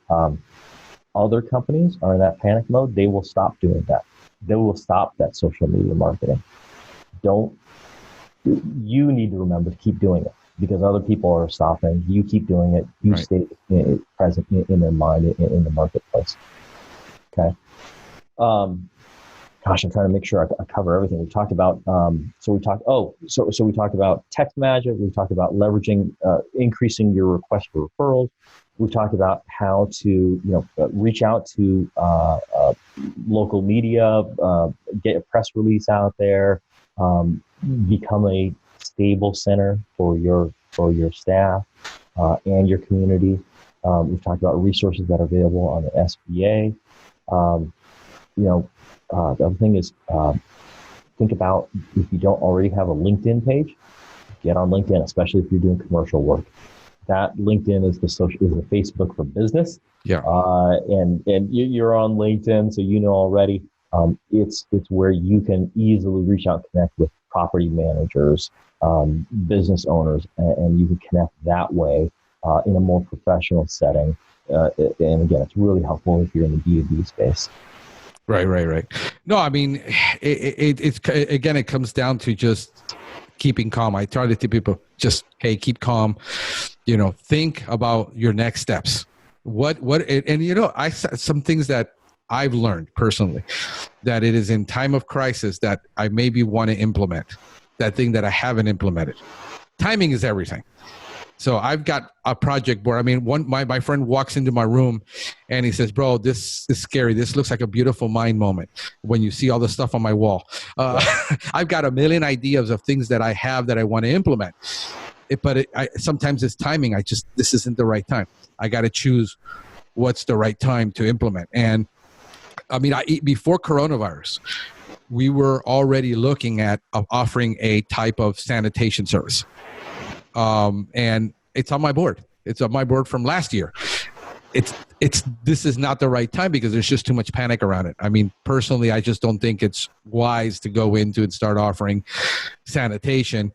other companies are in that panic mode. They will stop doing that. They will stop that social media marketing. You need to remember to keep doing it, because other people are stopping. You keep doing it. You stay present in their mind, in the marketplace. Okay. gosh, I'm trying to make sure I cover everything. We talked about, so we talked about text magic. We talked about leveraging, increasing your request for referrals. We've talked about how to, reach out to local media, get a press release out there, become a stable center for your staff and your community. We've talked about resources that are available on the SBA. The other thing is, think about if you don't already have a LinkedIn page, get on LinkedIn, especially if you're doing commercial work. That LinkedIn is the Facebook for business. Yeah. And you're on LinkedIn, so you know already. It's where you can easily reach out and connect with property managers, business owners, and you can connect that way in a more professional setting. And again, it's really helpful if you're in the B2B space. Right. No, I mean, it comes down to just keeping calm. I try to tell people, just, hey, keep calm. Think about your next steps. Some things that I've learned personally, that it is in time of crisis that I maybe want to implement that thing that I haven't implemented. Timing is everything. So I've got a project board. I mean, my friend walks into my room and he says, bro, this is scary. This looks like a beautiful mind moment when you see all the stuff on my wall. I've got a million ideas of things that I have that I want to implement. Sometimes it's timing. This isn't the right time. I got to choose what's the right time to implement. And I mean, before coronavirus, we were already looking at offering a type of sanitation service. And it's on my board. It's on my board from last year. This is not the right time because there's just too much panic around it. I mean, personally, I just don't think it's wise to go into and start offering sanitation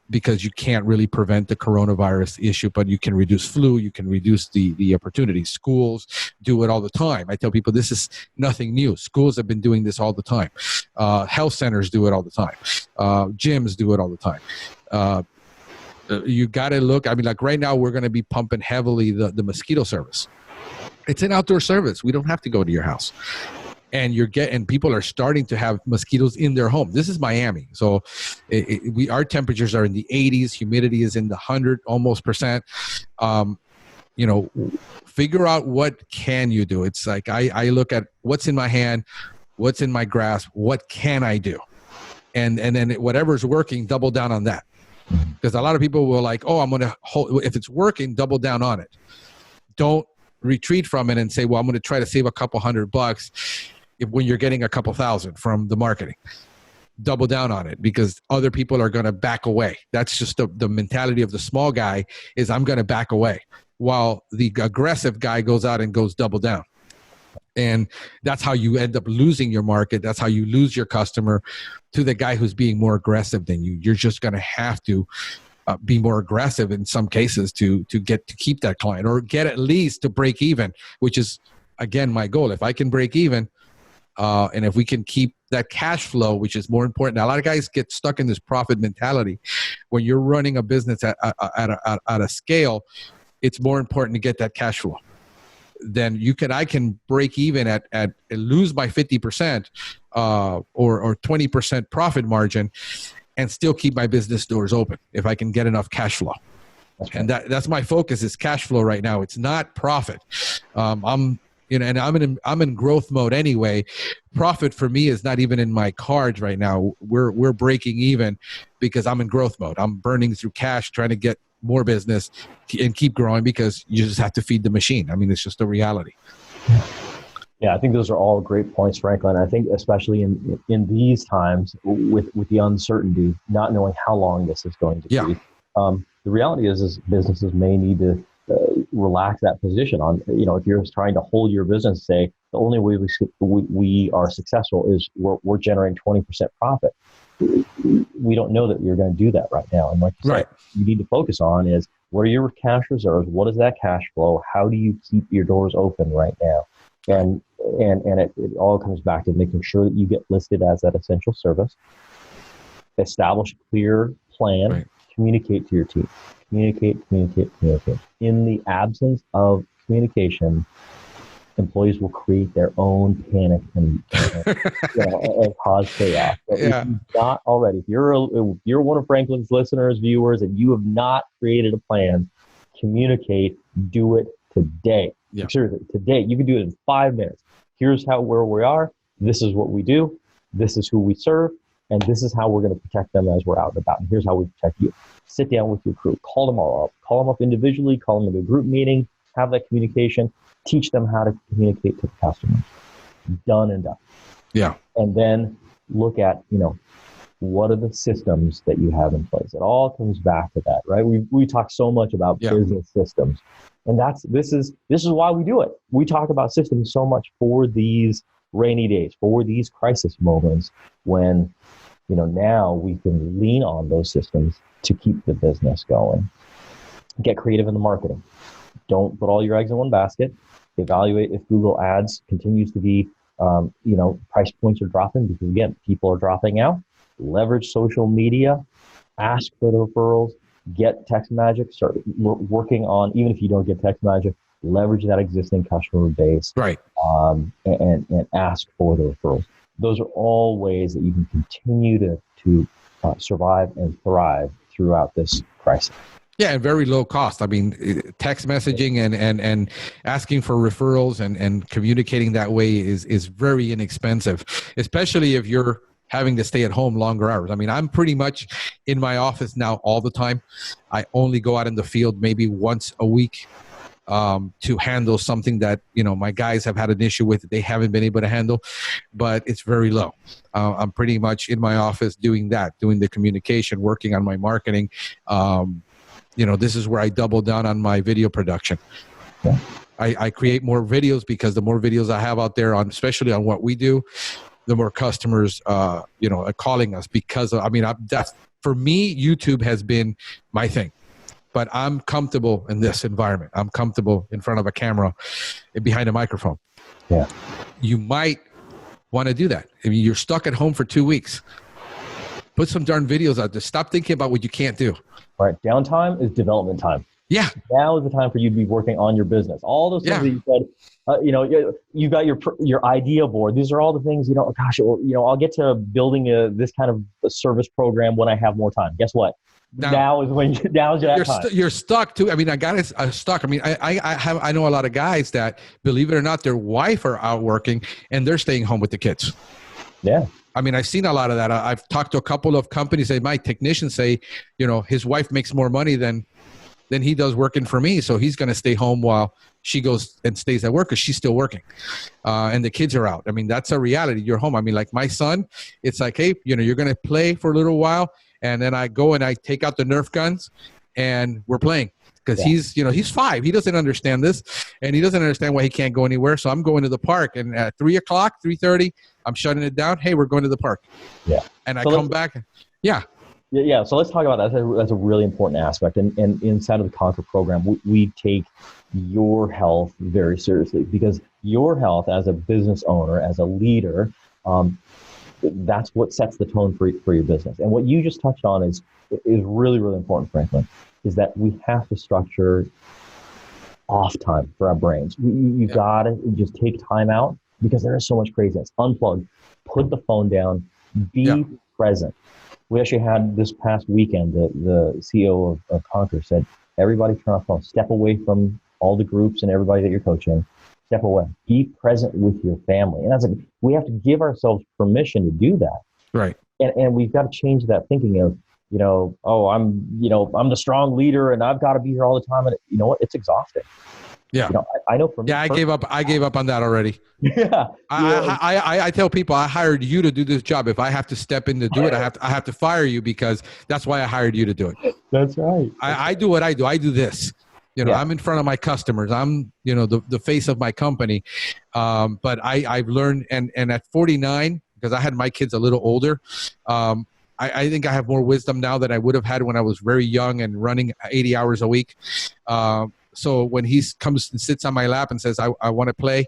because you can't really prevent the coronavirus issue, but you can reduce flu, you can reduce the opportunities. Schools do it all the time. I tell people this is nothing new. Schools have been doing this all the time. Health centers do it all the time. Gyms do it all the time. You got to look. I mean, like right now, we're going to be pumping heavily the mosquito service. It's an outdoor service. We don't have to go to your house. And people are starting to have mosquitoes in their home. This is Miami. So our temperatures are in the 80s. Humidity is in the 100 almost percent. Figure out what can you do. It's like I look at what's in my hand, what's in my grasp, what can I do? And then whatever's working, double down on that. Because a lot of people will like, I'm going to hold, if it's working, double down on it. Don't retreat from it and say, well, I'm going to try to save a couple $100 when you're getting a couple thousand from the marketing. Double down on it because other people are going to back away. That's just the mentality of the small guy is I'm going to back away while the aggressive guy goes out and goes double down. And that's how you end up losing your market. That's how you lose your customer to the guy who's being more aggressive than you. You're just going to have to be more aggressive in some cases to keep that client or get at least to break even, which is, again, my goal. If I can break even and if we can keep that cash flow, which is more important. Now, a lot of guys get stuck in this profit mentality. When you're running a business at a scale, it's more important to get that cash flow. Then I can break even at lose my 50% or 20% profit margin and still keep my business doors open if I can get enough cash flow. That's right. And that's my focus is cash flow right now. It's not profit. I'm in growth mode anyway. Profit for me is not even in my cards right now. We're breaking even because I'm in growth mode. I'm burning through cash, trying to get more business and keep growing because you just have to feed the machine. I mean, it's just a reality. Yeah, I think those are all great points, Franklin. I think especially in these times with the uncertainty, not knowing how long this is going to be, the reality is businesses may need to relax that position on, if you're trying to hold your business, say the only way we are successful is we're generating 20% profit. We don't know that you're going to do that right now. And like you said, you need to focus on is what are your cash reserves? What is that cash flow? How do you keep your doors open right now? And it all comes back to making sure that you get listed as that essential service, establish a clear plan, communicate to your team, communicate. In the absence of communication, employees will create their own panic and cause chaos. But if you've not already, if you're one of Franklin's listeners, viewers, and you have not created a plan, communicate, do it today. Yeah. Seriously, today. You can do it in 5 minutes. Here's where we are. This is what we do. This is who we serve. And this is how we're going to protect them as we're out and about. And here's how we protect you. Sit down with your crew. Call them all up. Call them up individually. Call them into a group meeting. Have that communication. Teach them how to communicate to the customer. Done and done. Yeah. And then look at, what are the systems that you have in place? It all comes back to that, right? We talk so much about business systems. And this is why we do it. We talk about systems so much for these rainy days, for these crisis moments when, now we can lean on those systems to keep the business going. Get creative in the marketing. Don't put all your eggs in one basket. Evaluate if Google Ads continues to be, price points are dropping because, again, people are dropping out. Leverage social media. Ask for the referrals. Get Text Magic. Start working on, even if you don't get Text Magic, leverage that existing customer base. Right. And ask for the referrals. Those are all ways that you can continue to survive and thrive throughout this crisis. Yeah, and very low cost. I mean, text messaging and asking for referrals and communicating that way is very inexpensive, especially if you're having to stay at home longer hours. I mean, I'm pretty much in my office now all the time. I only go out in the field maybe once a week to handle something that, my guys have had an issue with that they haven't been able to handle, but it's very low. I'm pretty much in my office doing the communication, working on my marketing. This is where I double down on my video production. Yeah. I create more videos because the more videos I have out there especially on what we do, the more customers, are calling us because that's for me, YouTube has been my thing, but I'm comfortable in this environment. I'm comfortable in front of a camera and behind a microphone. Yeah. You might want to do that. I mean, you're stuck at home for 2 weeks. Put some darn videos out there. Stop thinking about what you can't do. All right. Downtime is development time. Yeah. Now is the time for you to be working on your business. All those things that you said, you got your idea board. These are all the things, I'll get to building this kind of a service program when I have more time. Guess what? Now is that time. You're stuck too. I mean, I got stuck. I mean, I know a lot of guys that, believe it or not, their wife are out working and they're staying home with the kids. Yeah. I mean, I've seen a lot of that. I've talked to a couple of companies. My technicians say, his wife makes more money than he does working for me. So he's going to stay home while she goes and stays at work because she's still working. And the kids are out. I mean, that's a reality. You're home. I mean, like my son, it's like, hey, you're going to play for a little while. And then I go and I take out the Nerf guns and we're playing. Because he's 5. He doesn't understand this, and he doesn't understand why he can't go anywhere. So I'm going to the park, and at 3:30, I'm shutting it down. Hey, we're going to the park. Yeah. And I come back. Yeah. Yeah. So let's talk about that. That's a really important aspect. And inside of the Conquer program, we take your health very seriously because your health as a business owner, as a leader, that's what sets the tone for your business. And what you just touched on is really, really important, Franklin, is that we have to structure off time for our brains. You got to just take time out because there is so much craziness. Unplug, put the phone down, be present. We actually had this past weekend, the CEO of Conquer said, everybody turn off phone, step away from all the groups and everybody that you're coaching, step away, be present with your family. And that's we have to give ourselves permission to do that. Right. And we've got to change that thinking of, I'm the strong leader and I've got to be here all the time. And you know what? It's exhausting. Yeah. I know for me. Yeah, I gave up on that already. Yeah. I tell people I hired you to do this job. If I have to step in to do it, I have to fire you because that's why I hired you to do it. That's right. I do what I do. I do this. I'm in front of my customers. I'm, the face of my company. But I've learned, and at 49, because I had my kids a little older, I think I have more wisdom now than I would have had when I was very young and running 80 hours a week. So when he comes and sits on my lap and says, I want to play,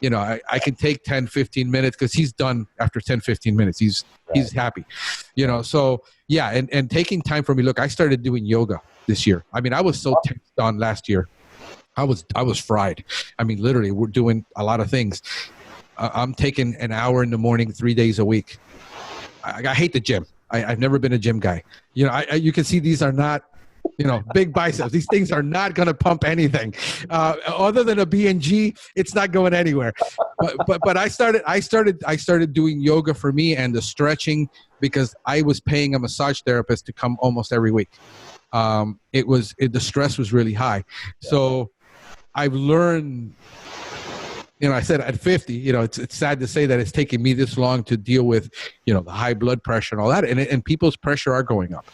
I can take 10, 15 minutes because he's done after 10, 15 minutes. He's happy, So yeah. And taking time for me. Look, I started doing yoga this year. I mean, I was so tensed on last year. I was fried. I mean, literally, we're doing a lot of things. I'm taking an hour in the morning, 3 days a week. I hate the gym. I've never been a gym guy. You know, you can see these are not, you know, big biceps. These things are not going to pump anything. Other than a B&G, it's not going anywhere. But I started doing yoga for me and the stretching because I was paying a massage therapist to come almost every week. The stress was really high. So I've learned, you know, I said at 50, you know, it's sad to say that it's taking me this long to deal with, you know, the high blood pressure and all that. And people's pressure are going up.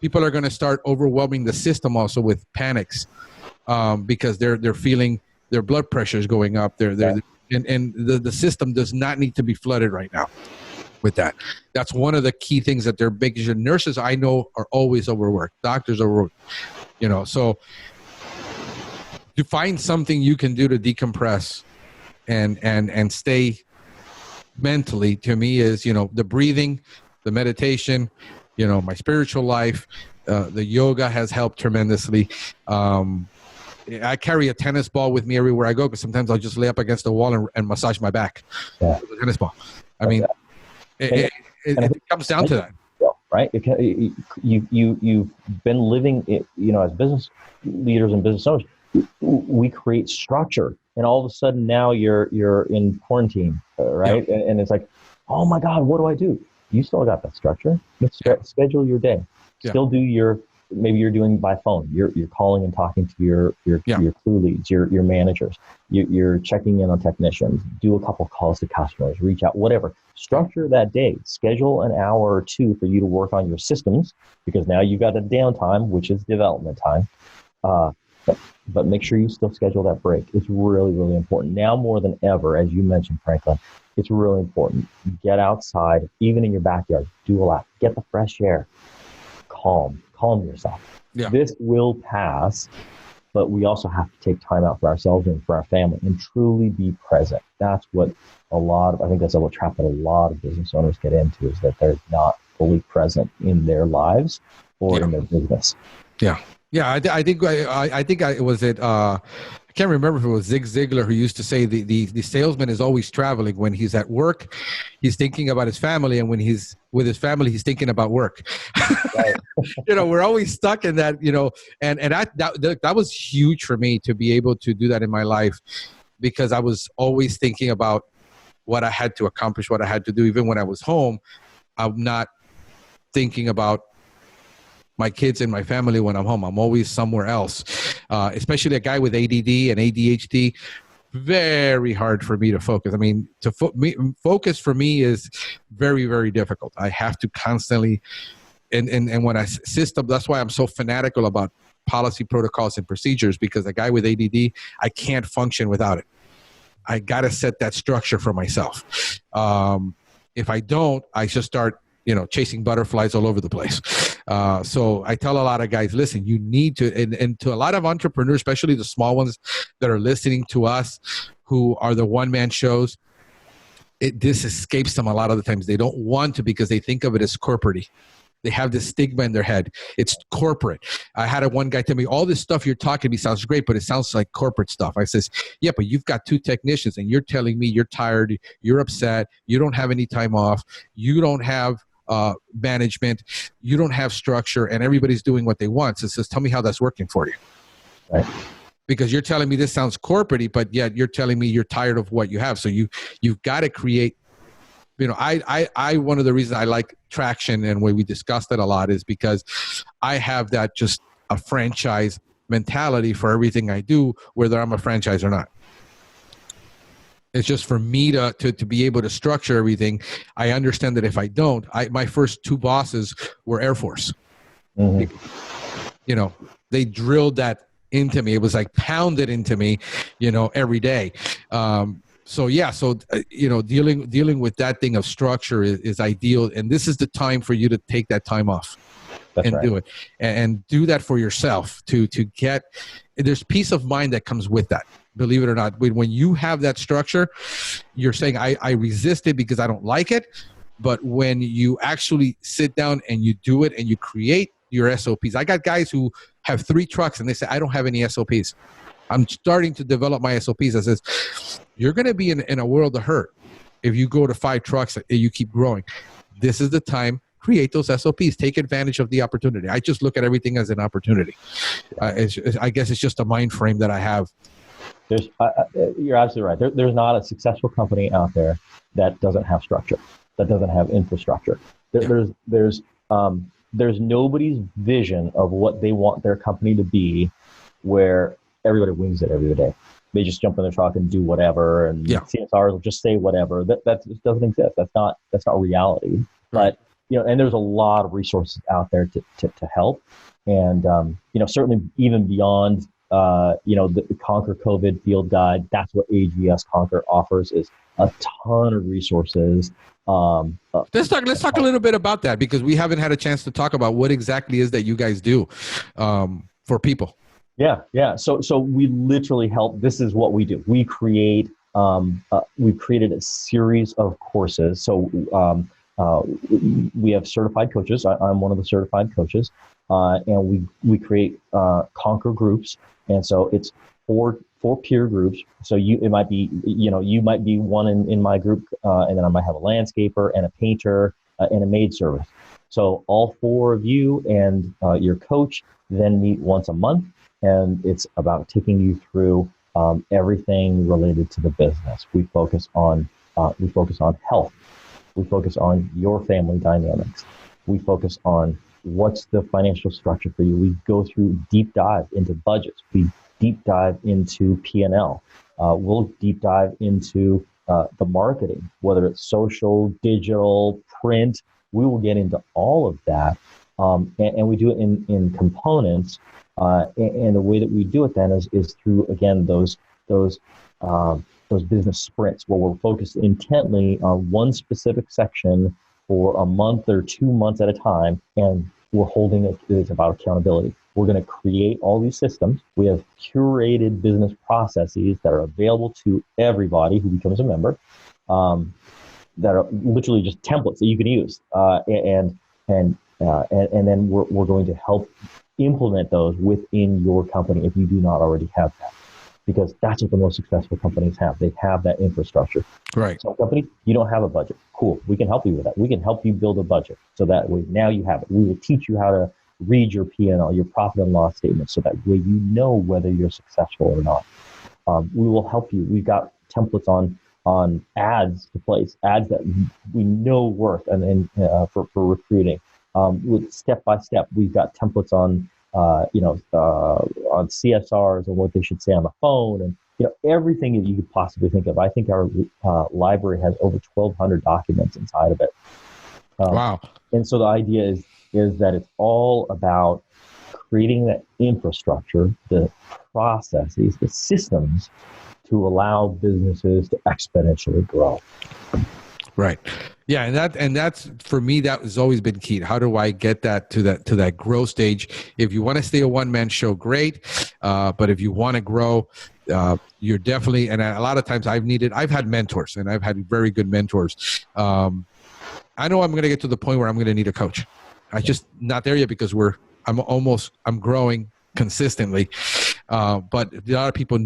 People are going to start overwhelming the system also with panics because they're feeling their blood pressure is going up. And the system does not need to be flooded right now with that. That's one of the key things that they're big. Nurses I know are always overworked. Doctors are overworked, you know, so to find something you can do to decompress and stay mentally, to me, is, you know, the breathing, the meditation, you know, my spiritual life, the yoga has helped tremendously. I carry a tennis ball with me everywhere I go because sometimes I'll just lay up against the wall and massage my back with a tennis ball. I mean, it comes down to that. Right? You've been living, you know, as business leaders and business owners, we create structure, and all of a sudden now you're in quarantine, right? Yeah. And it's like, oh my God, what do I do? You still got that structure. Schedule your day. Still do maybe you're doing by phone. You're calling and talking to your crew leads, your managers. You're checking in on technicians. Do a couple calls to customers. Reach out. Whatever. Structure that day. Schedule an hour or two for you to work on your systems, because now you've got a downtime, which is development time. But make sure you still schedule that break. It's really, really important. Now more than ever, as you mentioned, Franklin, it's really important. Get outside, even in your backyard. Do a lap. Get the fresh air. Calm yourself. Yeah. This will pass, but we also have to take time out for ourselves and for our family and truly be present. That's what I think that's what trap that a lot of business owners get into, is that they're not fully present in their lives or in their business. Yeah. Yeah, I think it was it. I can't remember if it was Zig Ziglar who used to say the salesman is always traveling. When he's at work, he's thinking about his family, and when he's with his family, he's thinking about work. Right. You know, we're always stuck in that. You know, and that was huge for me to be able to do that in my life, because I was always thinking about what I had to accomplish, what I had to do. Even when I was home, I'm not thinking about my kids and my family when I'm home. I'm always somewhere else, especially a guy with ADD and ADHD. Very hard for me to focus. I mean, focus for me is very, very difficult. I have to constantly, and when I system, that's why I'm so fanatical about policy protocols and procedures, because a guy with ADD, I can't function without it. I got to set that structure for myself. If I don't, I just start, you know, chasing butterflies all over the place. So I tell a lot of guys, listen, you need to, and to a lot of entrepreneurs, especially the small ones that are listening to us, who are the one-man shows, this escapes them a lot of the times. They don't want to, because they think of it as corporate-y. They have this stigma in their head. It's corporate. I had one guy tell me, all this stuff you're talking to me sounds great, but it sounds like corporate stuff. I says, yeah, but you've got 2 technicians and you're telling me you're tired, you're upset, you don't have any time off, you don't have management, you don't have structure, and everybody's doing what they want. So it says, tell me how that's working for you. Right. Because you're telling me this sounds corporate-y, but yet you're telling me you're tired of what you have. So you've got to create, you know, I one of the reasons I like Traction, and where we discussed it a lot, is because I have that just a franchise mentality for everything I do, whether I'm a franchise or not. It's just for me to be able to structure everything. I understand that if I don't, my first 2 bosses were Air Force. Mm-hmm. You know, they drilled that into me. It was like pounded into me, you know, every day. So you know, dealing with that thing of structure is ideal, and this is the time for you to take that time off. That's and right. Do it, and do that for yourself to get. There's peace of mind that comes with that. Believe it or not, when you have that structure, you're saying, I resist it because I don't like it. But when you actually sit down and you do it and you create your SOPs. I got guys who have 3 trucks and they say, I don't have any SOPs. I'm starting to develop my SOPs that says, you're going to be in a world of hurt if you go to 5 trucks and you keep growing. This is the time. Create those SOPs. Take advantage of the opportunity. I just look at everything as an opportunity. I guess it's just a mind frame that I have. You're absolutely right. There's not a successful company out there that doesn't have structure, that doesn't have infrastructure. There's nobody's vision of what they want their company to be where everybody wings it every day. They just jump in the truck and do whatever, and CSRs will just say whatever. That just doesn't exist. That's not reality. But and there's a lot of resources out there to help, and certainly even beyond the Conquer COVID Field Guide. That's what AGS Conquer offers, is a ton of resources. Let's talk a little bit about that, because we haven't had a chance to talk about what exactly is that you guys do for people. Yeah. So we literally help. This is what we do. We created a series of courses. So we have certified coaches. I'm one of the certified coaches, and we create Conquer groups. And so it's four peer groups. So you might be one in my group, and then I might have a landscaper and a painter and a maid service. So all 4 of you and your coach then meet once a month. And it's about taking you through everything related to the business. We focus on health. We focus on your family dynamics. We focus on what's the financial structure for you. We go through deep dive into budgets. We deep dive into P&L. We'll deep dive into the marketing, whether it's social, digital, print. We will get into all of that, and we do it in components. And the way that we do it then is through, again, those business sprints where we're focused intently on one specific section for a month or 2 months at a time, and we're holding it. It's about accountability. We're going to create all these systems. We have curated business processes that are available to everybody who becomes a member, that are literally just templates that you can use, and then we're going to help implement those within your company if you do not already have that, because that's what the most successful companies have. They have that infrastructure. Right. Some companies, you don't have a budget. Cool. We can help you with that. We can help you build a budget, so that way now you have it. We will teach you how to read your P&L, your profit and loss statement, so that way you know whether you're successful or not. We will help you. We've got templates on ads to place, ads that we know work, and for recruiting. With step by step, we've got templates on CSRs and what they should say on the phone, and everything that you could possibly think of. I think our library has over 1,200 documents inside of it. Wow! And so the idea is that it's all about creating that infrastructure, the processes, the systems to allow businesses to exponentially grow. Right. Yeah, and that's for me, that has always been key. How do I get that to that growth stage? If you want to stay a one-man show, great. But if you want to grow, you're definitely, and a lot of times I've had mentors, and I've had very good mentors. I know I'm going to get to the point where I'm going to need a coach. I just not there yet, because I'm growing consistently. But a lot of people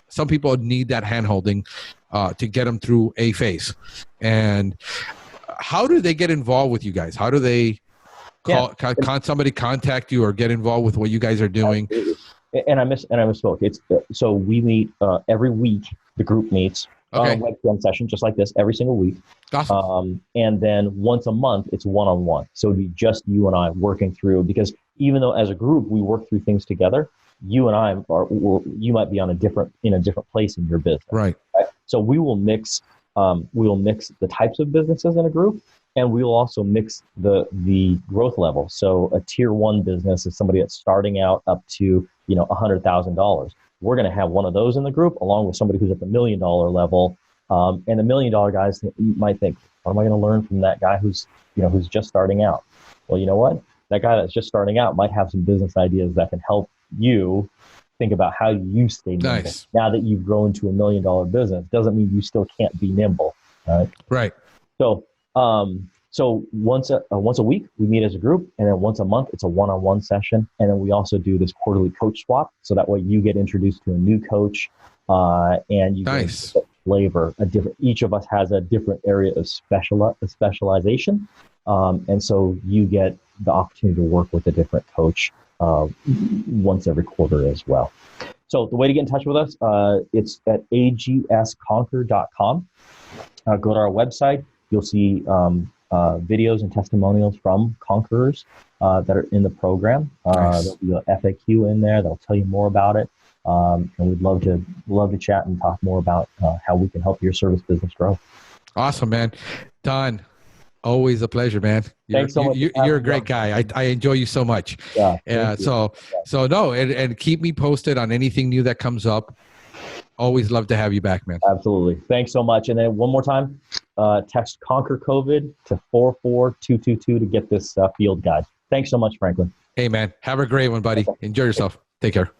some people need that hand-holding to get them through a phase. And how do they get involved with you guys? How do they somebody contact you or get involved with what you guys are doing? And I misspoke. So we meet every week. The group meets on a webcam session just like this every single week. Awesome. And then once a month, it's one-on-one. So it'd be just you and I working through, because even though as a group we work through things together, you and I you might be in a different place in your business. Right. So we will mix the types of businesses in a group, and we will also mix the growth level. So a tier 1 business is somebody that's starting out up to $100,000. We're going to have one of those in the group, along with somebody who's at the $1 million level. And the $1 million guys might think, what am I going to learn from that guy who's just starting out? Well, you know what? That guy that's just starting out might have some business ideas that can help you think about how you stay nimble. Nice. Now that you've grown to $1 million business, doesn't mean you still can't be nimble. Right. Right. So So once a week, we meet as a group, and then once a month, it's a one-on-one session. And then we also do this quarterly coach swap. So that way you get introduced to a new coach, and you Nice. get a flavor. Each of us has a different area of specialization. And so you get the opportunity to work with a different coach once every quarter as well. So the way to get in touch with us, it's at agsconquer.com. Go to our website. You'll see videos and testimonials from conquerors that are in the program. Nice. There'll be an FAQ in there that'll tell you more about it. And we'd love to chat and talk more about how we can help your service business grow. Awesome, man. Don, always a pleasure, man. Thanks so much. You're a great guy. I enjoy you so much. Yeah. So no, and keep me posted on anything new that comes up. Always love to have you back, man. Absolutely. Thanks so much. And then one more time, text Conquer COVID to 44222 to get this field guide. Thanks so much, Franklin. Hey, man. Have a great one, buddy. Enjoy yourself. Take care.